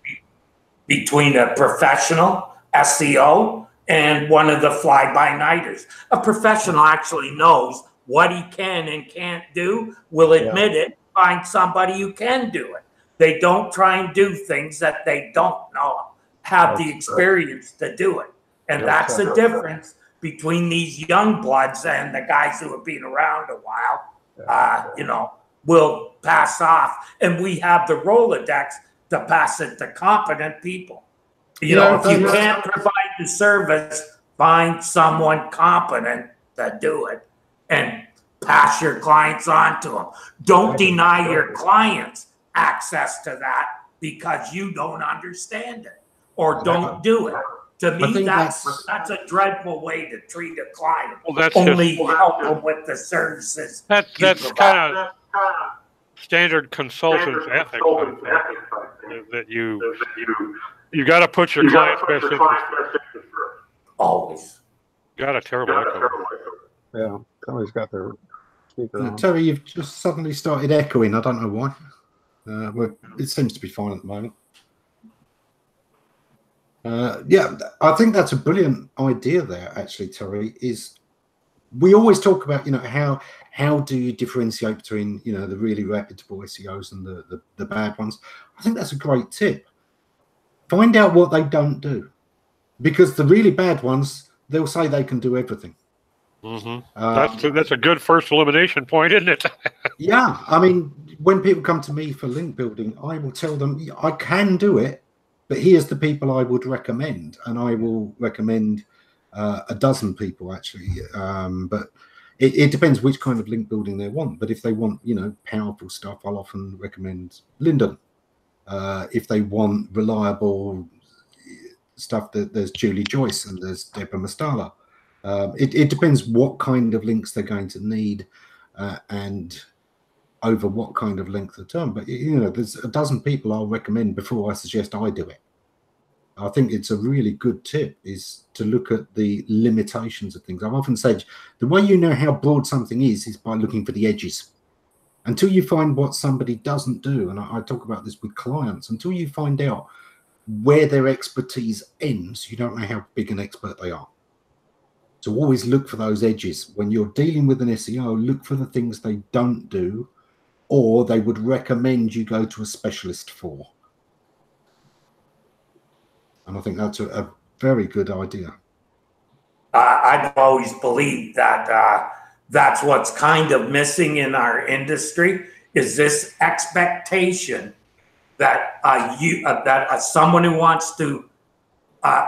Between a professional SEO and one of the fly-by-nighters. A professional actually knows what he can and can't do, will admit it, find somebody who can do it. They don't try and do things that they don't know, have the experience to do it. And that's the difference between these young bloods and the guys who have been around a while, you know, will pass off. And we have the Rolodex to pass it to competent people. You know, if you can't provide the service, find someone competent to do it and pass your clients on to them. Don't deny your clients access to that because you don't understand it or don't do it. To me, that's a dreadful way to treat a client.
Well, that's
only help them with the services.
That's kind of standard consultant's ethics. That you got to put your client's best interest first.
Always.
Got a terrible echo.
Yeah, somebody's got their speaker on.
Terry, you've just suddenly started echoing. I don't know why. Well, it seems to be fine at the moment. Yeah, I think that's a brilliant idea there, actually, Terry. Is we always talk about, you know, how do you differentiate between, you know, the really reputable SEOs and the bad ones. I think that's a great tip. Find out what they don't do, because the really bad ones, they'll say they can do everything.
Mm-hmm. That's a good first elimination point, isn't it?
Yeah, I mean, when people come to me for link building, I will tell them I can do it, but here's the people I would recommend, and I will recommend a dozen people actually. But it depends which kind of link building they want. But if they want, you know, powerful stuff, I'll often recommend Lyndon. If they want reliable stuff, there's Julie Joyce and there's Deborah Mastala. It depends what kind of links they're going to need and over what kind of length of term. But, you know, there's a dozen people I'll recommend before I suggest I do it. I think it's a really good tip is to look at the limitations of things. I've often said the way you know how broad something is by looking for the edges. Until you find what somebody doesn't do, and I talk about this with clients, until you find out where their expertise ends, you don't know how big an expert they are. So always look for those edges. When you're dealing with an SEO, look for the things they don't do, or they would recommend you go to a specialist for. And I think that's a very good idea.
I've always believed that that's what's kind of missing in our industry, is this expectation that someone who wants to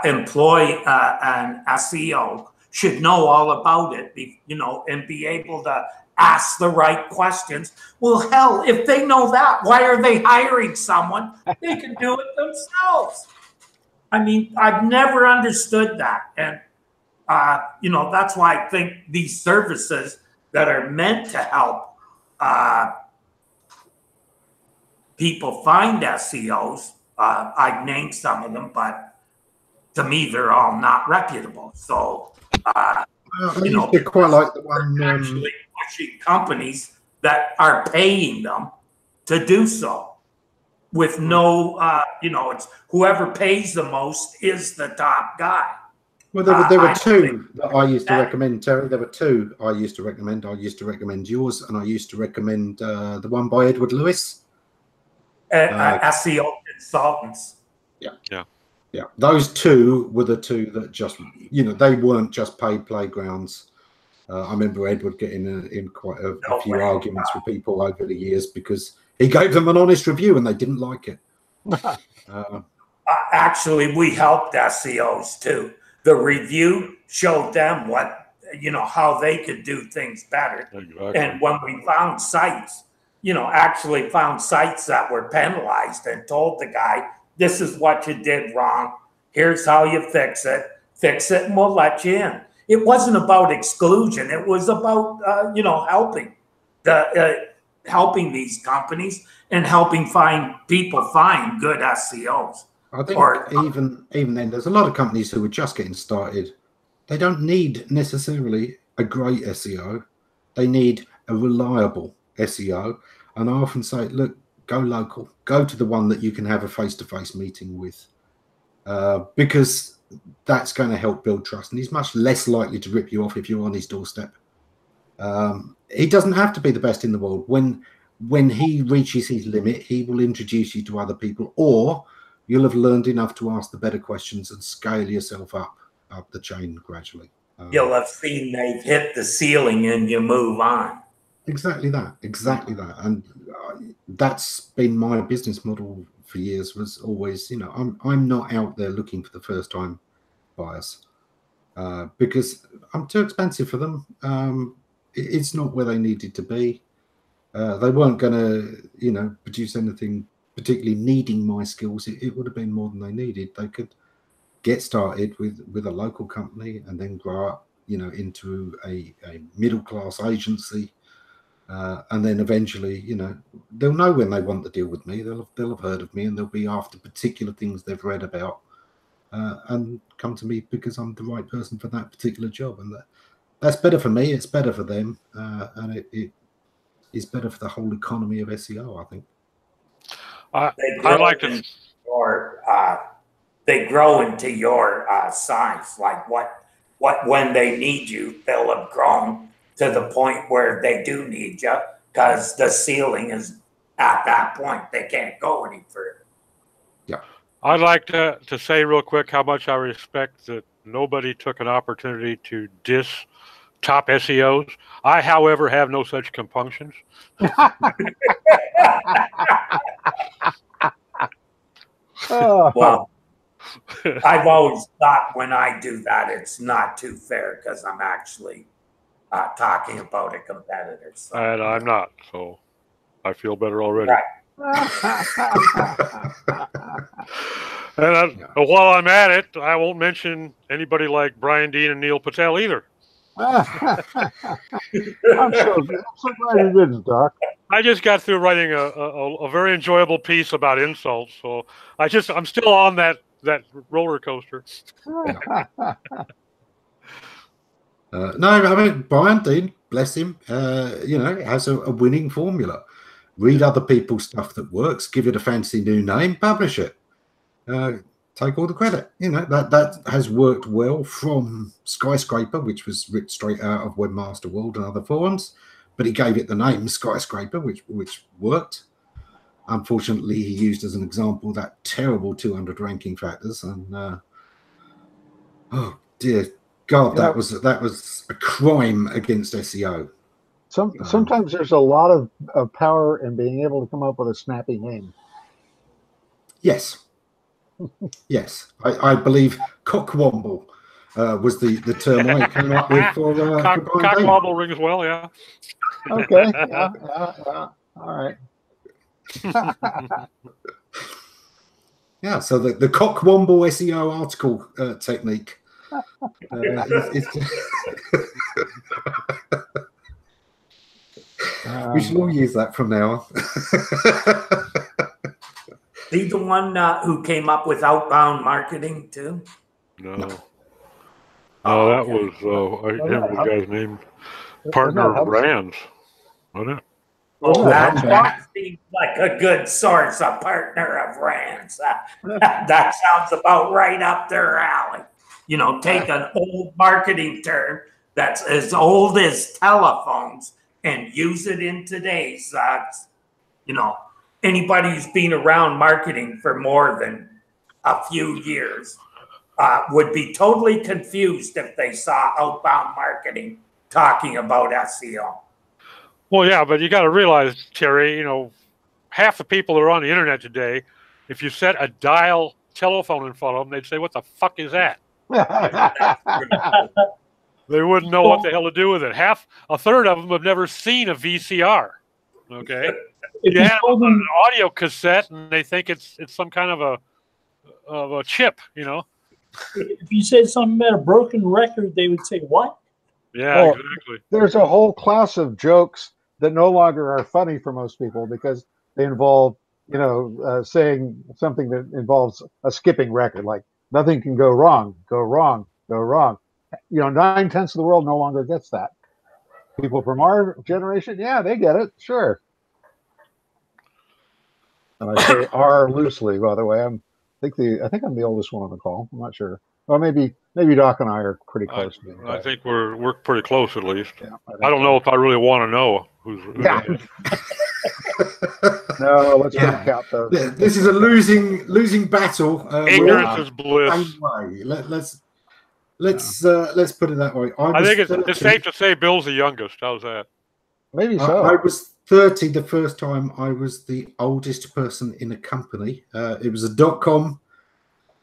employ an SEO should know all about it, and be able to ask the right questions. Well, hell, if they know that, why are they hiring someone? They can do it themselves. I mean, I've never understood that. And, that's why I think these services that are meant to help people find SEOs, I've named some of them, but to me, they're all not reputable. So,
I used to quite like the one.
Actually pushing companies that are paying them to do so with no, it's whoever pays the most is the top guy.
Well, there were two that I used to recommend, Terry. There were two I used to recommend. I used to recommend yours, and I used to recommend the one by Edward Lewis.
SEO consultants.
Yeah. Those two were the two that just, they weren't just paid playgrounds. I remember Edward getting in quite a few arguments with people over the years because he gave them an honest review and they didn't like it.
Actually, we helped SEOs too. The review showed them how they could do things better. Exactly. And when we found sites, actually found sites that were penalized and told the guy, this is what you did wrong. Here's how you fix it and we'll let you in. It wasn't about exclusion. It was about, helping these companies and helping people find good SEOs.
I think even then, there's a lot of companies who are just getting started. They don't need necessarily a great SEO. They need a reliable SEO. And I often say, look, go local. Go to the one that you can have a face-to-face meeting with, because that's going to help build trust. And he's much less likely to rip you off if you're on his doorstep. He doesn't have to be the best in the world. When he reaches his limit, he will introduce you to other people, or you'll have learned enough to ask the better questions and scale yourself up the chain gradually.
You'll have seen they've hit the ceiling and you move on.
Exactly that. And that's been my business model for years, was always, I'm not out there looking for the first time buyers because I'm too expensive for them. It's not where they needed to be. They weren't going to, produce anything particularly needing my skills. It would have been more than they needed. They could get started with a local company and then grow up, into a middle-class agency. And then eventually, they'll know when they want to deal with me. They'll have heard of me, and they'll be after particular things they've read about, and come to me because I'm the right person for that particular job. And that's better for me. It's better for them, and it is better for the whole economy of SEO, I think.
I like to, or they grow into your size. Like when they need you, they'll have grown to the point where they do need you, because the ceiling is at that point. They can't go any further.
Yeah.
I'd like to say real quick how much I respect that nobody took an opportunity to diss top SEOs. I, however, have no such compunctions.
Well, I've always thought when I do that, it's not too fair, because I'm actually talking about a competitor. So.
And I'm not, so I feel better already.
Right.
And while I'm at it, I won't mention anybody like Brian Dean and Neil Patel either.
I'm so glad you didn't, Doc.
I just got through writing a very enjoyable piece about insults, so I'm still on that roller coaster.
No, I mean, Brian Dean, bless him, has a winning formula. Read other people's stuff that works, give it a fancy new name, publish it. Take all the credit. That has worked well from Skyscraper, which was ripped straight out of Webmaster World and other forums, but he gave it the name Skyscraper, which worked. unfortunately, he used as an example that terrible 200 ranking factors, and oh dear God, that was a crime against SEO.
Sometimes there's a lot of power in being able to come up with a snappy name.
Yes. Yes. I believe cockwomble was the term I came up with for
Cockwomble rings well, yeah.
Okay. Yeah. All right.
Yeah, so the cockwomble SEO article technique. We should all use that from now on.
Is he the one who came up with outbound marketing too?
No, that was I can't remember the guy's name. Partner Rands, wasn't it?
Oh, that seems like a good source, a partner of Rands. That sounds about right up their alley. You know, take an old marketing term that's as old as telephones and use it in today's, you know, anybody who's been around marketing for more than a few years would be totally confused if they saw outbound marketing talking about SEO.
Well, yeah, but you got to realize, Terry, you know, half the people that are on the internet today, if you set a dial telephone in front of them, they'd say, "What the fuck is that?" They wouldn't know what the hell to do with it. A third of them have never seen a VCR. Okay, you have an audio cassette, and they think it's some kind of a chip, you know.
If you said something about a broken record, they would say, "What?"
Yeah, exactly.
There's a whole class of jokes that no longer are funny for most people because they involve, you know, saying something that involves a skipping record, like nothing can go wrong, go wrong, go wrong. You know, 9/10 of the world no longer gets that. People from our generation, yeah, they get it, sure. And I say "are" loosely, by the way. I think I'm the oldest one on the call. I'm not sure. Well, maybe Doc and I are pretty close.
I think we're pretty close, at least.
Yeah,
I don't know if I really want to know who's.
Yeah. No, let's not count those.
This is a losing battle.
Ignorance is bliss.
Let's put it that way.
I think it's safe to say Bill's the youngest. How's that?
Maybe so.
I was 30 the first time I was the oldest person in a company. It was a .com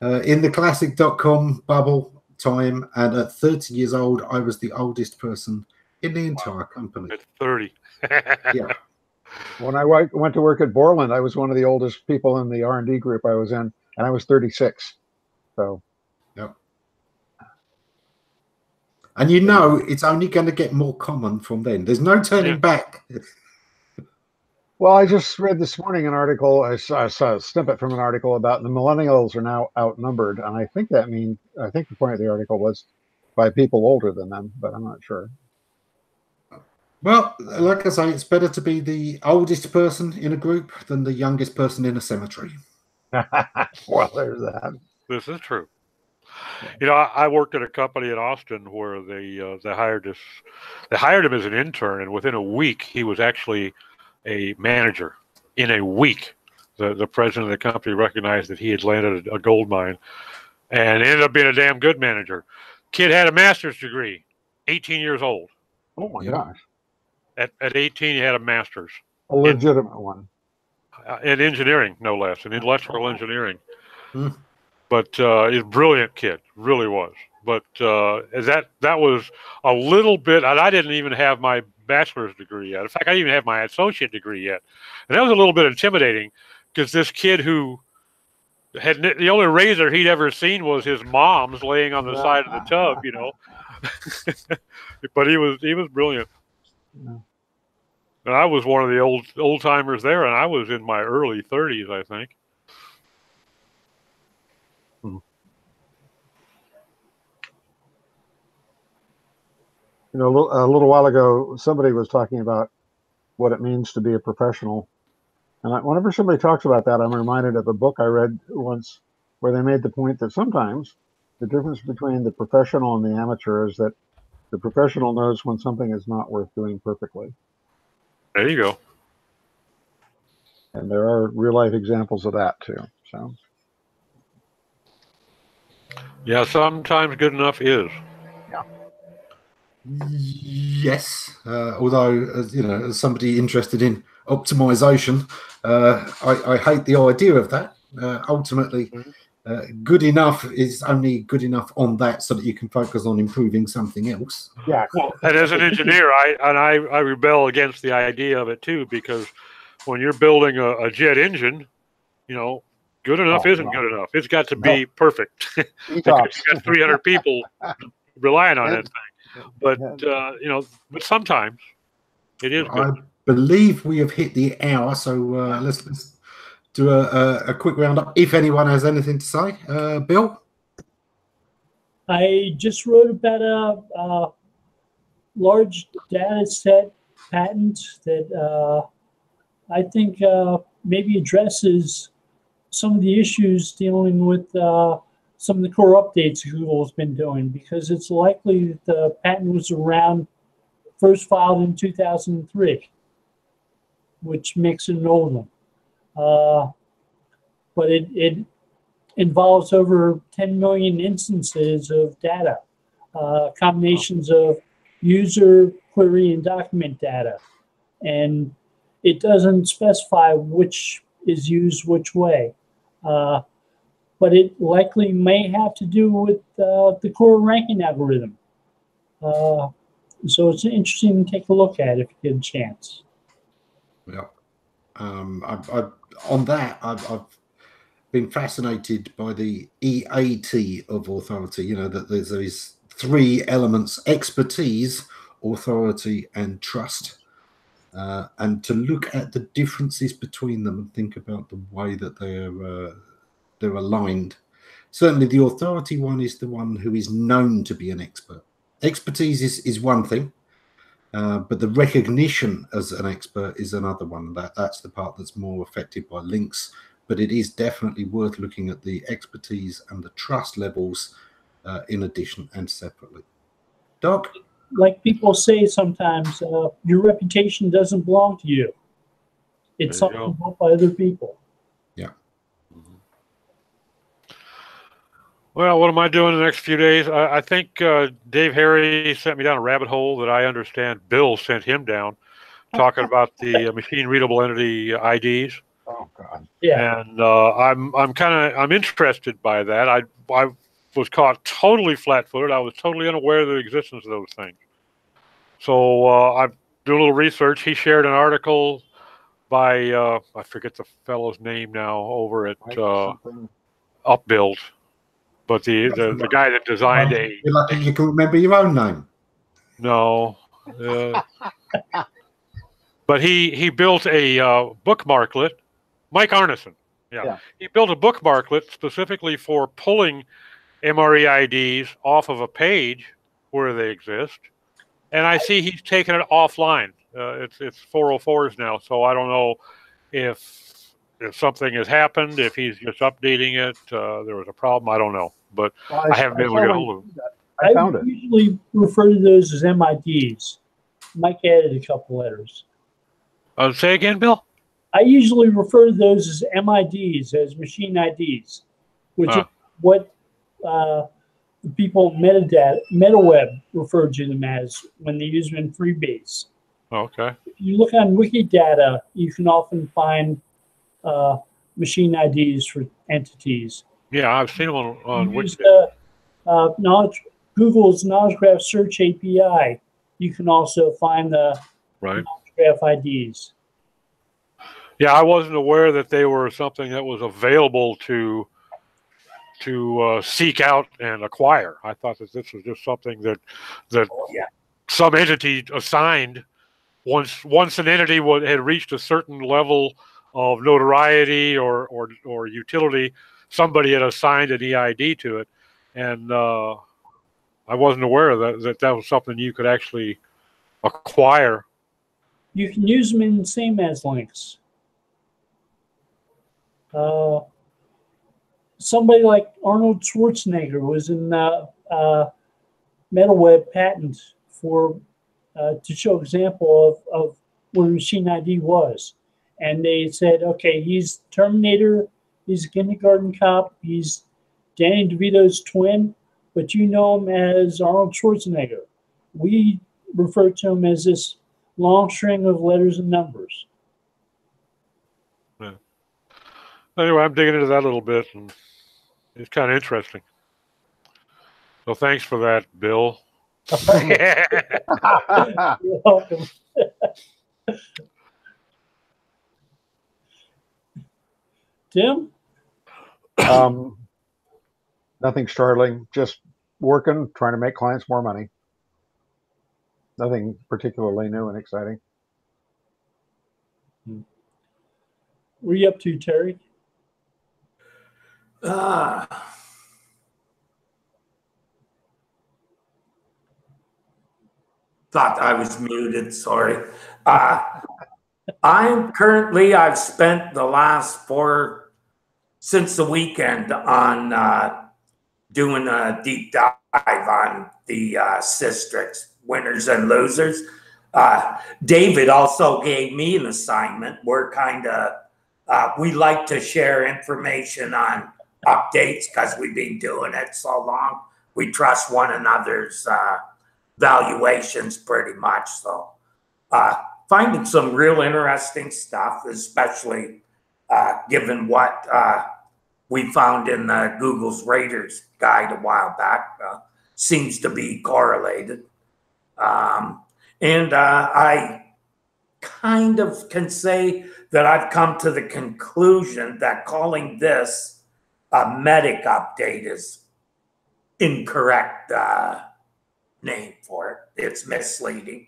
in the classic .com bubble time, and at 30 years old, I was the oldest person in the entire company.
At 30.
Yeah.
When I went to work at Borland, I was one of the oldest people in the R&D group I was in, and I was 36. So,
yeah. And you know, it's only going to get more common from then. There's no turning back.
Well, I just read this morning an article. I saw a snippet from an article about the millennials are now outnumbered, and I think the point of the article was by people older than them, but I'm not sure.
Well, like I say, it's better to be the oldest person in a group than the youngest person in a cemetery.
Well, there's that.
This is true. You know, I worked at a company in Austin where they hired him as an intern, and within a week he was actually a manager. In a week, the president of the company recognized that he had landed a gold mine, and ended up being a damn good manager. Kid had a master's degree, 18 years old.
Oh my gosh!
At 18, he had a master's.
A legitimate one.
In engineering, no less, in electrical engineering. But he's a brilliant kid, really was. But that was a little bit, and I didn't even have my bachelor's degree yet. In fact, I didn't even have my associate degree yet. And that was a little bit intimidating because this kid who had the only razor he'd ever seen was his mom's laying on the side of the tub, you know. But he was brilliant. Yeah. And I was one of the old timers there, and I was in my early 30s, I think.
You know, a little while ago, somebody was talking about what it means to be a professional. And whenever somebody talks about that, I'm reminded of a book I read once where they made the point that sometimes the difference between the professional and the amateur is that the professional knows when something is not worth doing perfectly.
There you go.
And there are real life examples of that too. So
Yeah, sometimes good enough is.
Yes, although as you know, as somebody interested in optimization, I hate the idea of that. Ultimately, good enough is only good enough on that, so that you can focus on improving something else.
yeah.
Well, and as an engineer, I rebel against the idea of it too, because when you're building a jet engine, you know, good enough isn't good enough. It's got to be perfect because you got 300 people relying on that thing. But you know, but sometimes it is good.
I believe we have hit the hour, so let's do a quick roundup. If anyone has anything to say, Bill.
I just wrote about a large data set patent that I think maybe addresses some of the issues dealing with some of the core updates Google's been doing, because it's likely that the patent was around first filed in 2003, which makes it an old one. But it involves over 10 million instances of data, combinations of user, query, and document data. And it doesn't specify which is used which way. But it likely may have to do with the core ranking algorithm. So it's interesting to take a look at if you get a chance.
Yeah. On that, I've been fascinated by the EAT of authority. You know, that there is three elements: expertise, authority, and trust. And to look at the differences between them and think about the way that they're aligned. Certainly, the authority one is the one who is known to be an expert. Expertise is one thing, but the recognition as an expert is another one. That's the part that's more affected by links. But it is definitely worth looking at the expertise and the trust levels in addition and separately. Doc?
Like people say sometimes, your reputation doesn't belong to you. It's something built by other people.
Yeah.
Well, what am I doing the next few days? I think Dave Harry sent me down a rabbit hole that I understand Bill sent him down, talking about the machine readable entity IDs.
Oh God.
Yeah.
And I'm interested by that. I was caught totally flat-footed. I was totally unaware of the existence of those things. So I do a little research. He shared an article by I forget the fellow's name now over at Upbuild, but the guy that designed
You're lucky you can remember your own name.
No. But he built a bookmarklet, Mike Arneson. Yeah. He built a bookmarklet specifically for pulling MRE IDs off of a page where they exist. And I see he's taken it offline. It's 404s now, so I don't know if something has happened, if he's just updating it. There was a problem. I don't know. But I haven't been able to get a hold of him.
I found it.
Usually refer to those as MIDs. Mike added a couple letters.
Say again, Bill?
I usually refer to those as MIDs, as machine IDs, which is what the people at MetaWeb refer to them as when they use them in Freebase.
Okay.
If you look on Wikidata, you can often find machine IDs for entities.
Yeah, I've seen them on
Wikidata. Google's Knowledge Graph Search API, you can also find the Knowledge Graph IDs.
Yeah, I wasn't aware that they were something that was available to seek out and acquire. I thought that this was just something that some entity assigned once an entity had reached a certain level of notoriety or utility, somebody had assigned an EID to it, and I wasn't aware of that was something you could actually acquire.
You can use them in the same as links. Somebody like Arnold Schwarzenegger was in MetaWeb patent for to show example of what a machine ID was. and they said, okay, he's Terminator, he's a kindergarten cop, he's Danny DeVito's twin, but you know him as Arnold Schwarzenegger. We refer to him as this long string of letters and numbers.
Yeah. Anyway, I'm digging into that a little bit, and it's kind of interesting. So thanks for that, Bill.
You're welcome. Tim?
Nothing startling, just working, trying to make clients more money. Nothing particularly new and exciting.
What are you up to, Terry?
Thought I was muted, sorry. I've spent the last since the weekend on doing a deep dive on the Systrix winners and losers. David also gave me an assignment. We're we like to share information on updates because we've been doing it so long. We trust one another's valuations pretty much. So finding some real interesting stuff, especially given what we found in the Google's Raters guide a while back, seems to be correlated. And I kind of can say that I've come to the conclusion that calling this a medic update is incorrect name for it. It's misleading.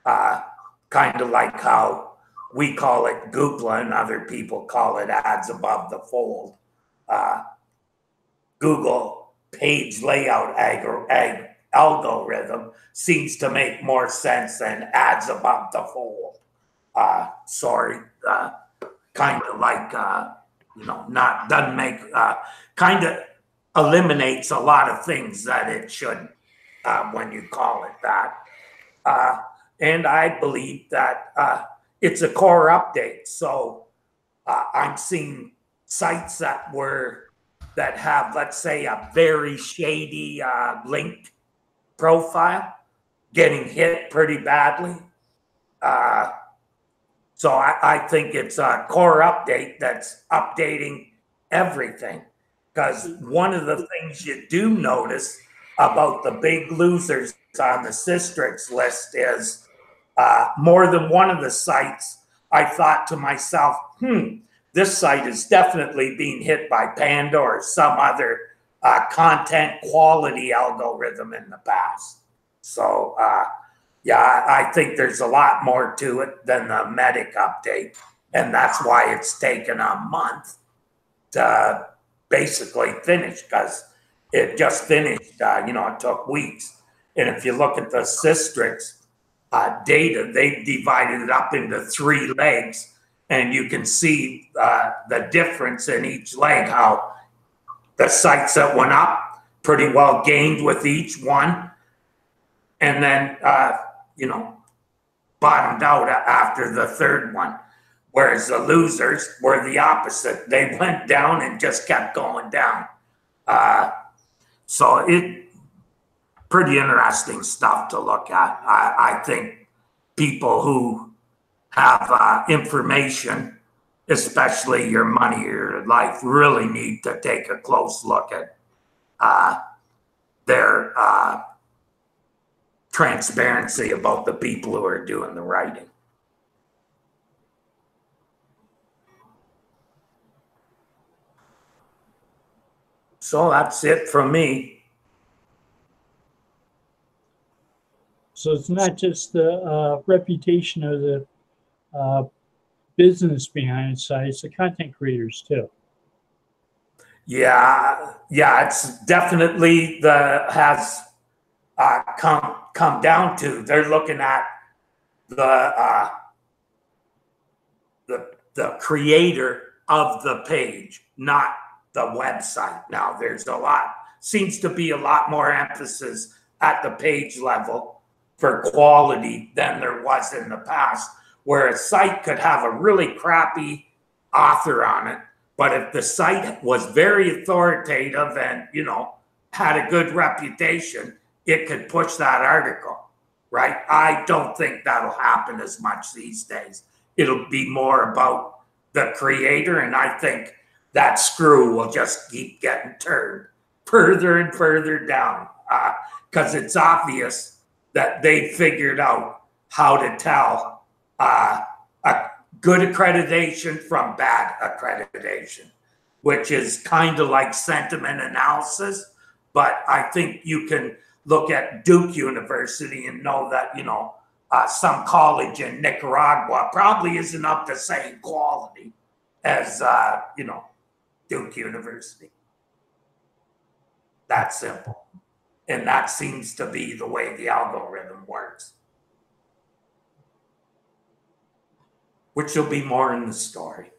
Kind of like how we call it Googla and other people call it ads above the fold. Google page layout algorithm seems to make more sense than ads above the fold. Sorry, kind of like, doesn't make, kind of eliminates a lot of things that it should when you call it that. And I believe that it's a core update. So I'm seeing sites that have, let's say, a very shady link profile getting hit pretty badly. So I think it's a core update that's updating everything. Because one of the things you do notice about the big losers on the Systrix list is more than one of the sites, I thought to myself, this site is definitely being hit by Panda or some other content quality algorithm in the past. So, yeah, I think there's a lot more to it than the medic update. And that's why it's taken a month to basically finish, because it just finished, it took weeks. And if you look at the Systrix data, they've divided it up into 3 legs, and you can see the difference in each leg, how the sites that went up pretty well gained with each one, and then, bottomed out after the 3rd one. Whereas the losers were the opposite. They went down and just kept going down. So pretty interesting stuff to look at. I think people who have information, especially your money or your life, really need to take a close look at their transparency about the people who are doing the writing. So that's it from me.
So it's not just the reputation of the business behind the site, it's the content creators too.
Yeah, it's definitely has come down to, they're looking at the creator of the page, not the website. Now seems to be a lot more emphasis at the page level for quality than there was in the past, where a site could have a really crappy author on it, but if the site was very authoritative and, you know, had a good reputation, it could push that article, right? I don't think that'll happen as much these days. It'll be more about the creator, and I think that screw will just keep getting turned further and further down, because it's obvious that they figured out how to tell a good accreditation from bad accreditation, which is kind of like sentiment analysis. But I think you can look at Duke University and know that, you know, some college in Nicaragua probably isn't up to the same quality as, you know, Duke University. That's simple. And that seems to be the way the algorithm works. Which will be more in the story.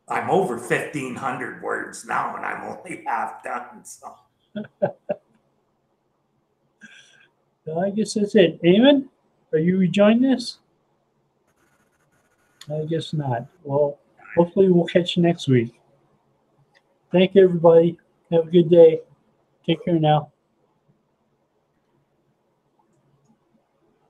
I'm over 1,500 words now, and I'm only half done. So
I guess that's it. Ammon, are you rejoining us? I guess not. Well, hopefully we'll catch you next week. Thank you, everybody. Have a good day. Take care now.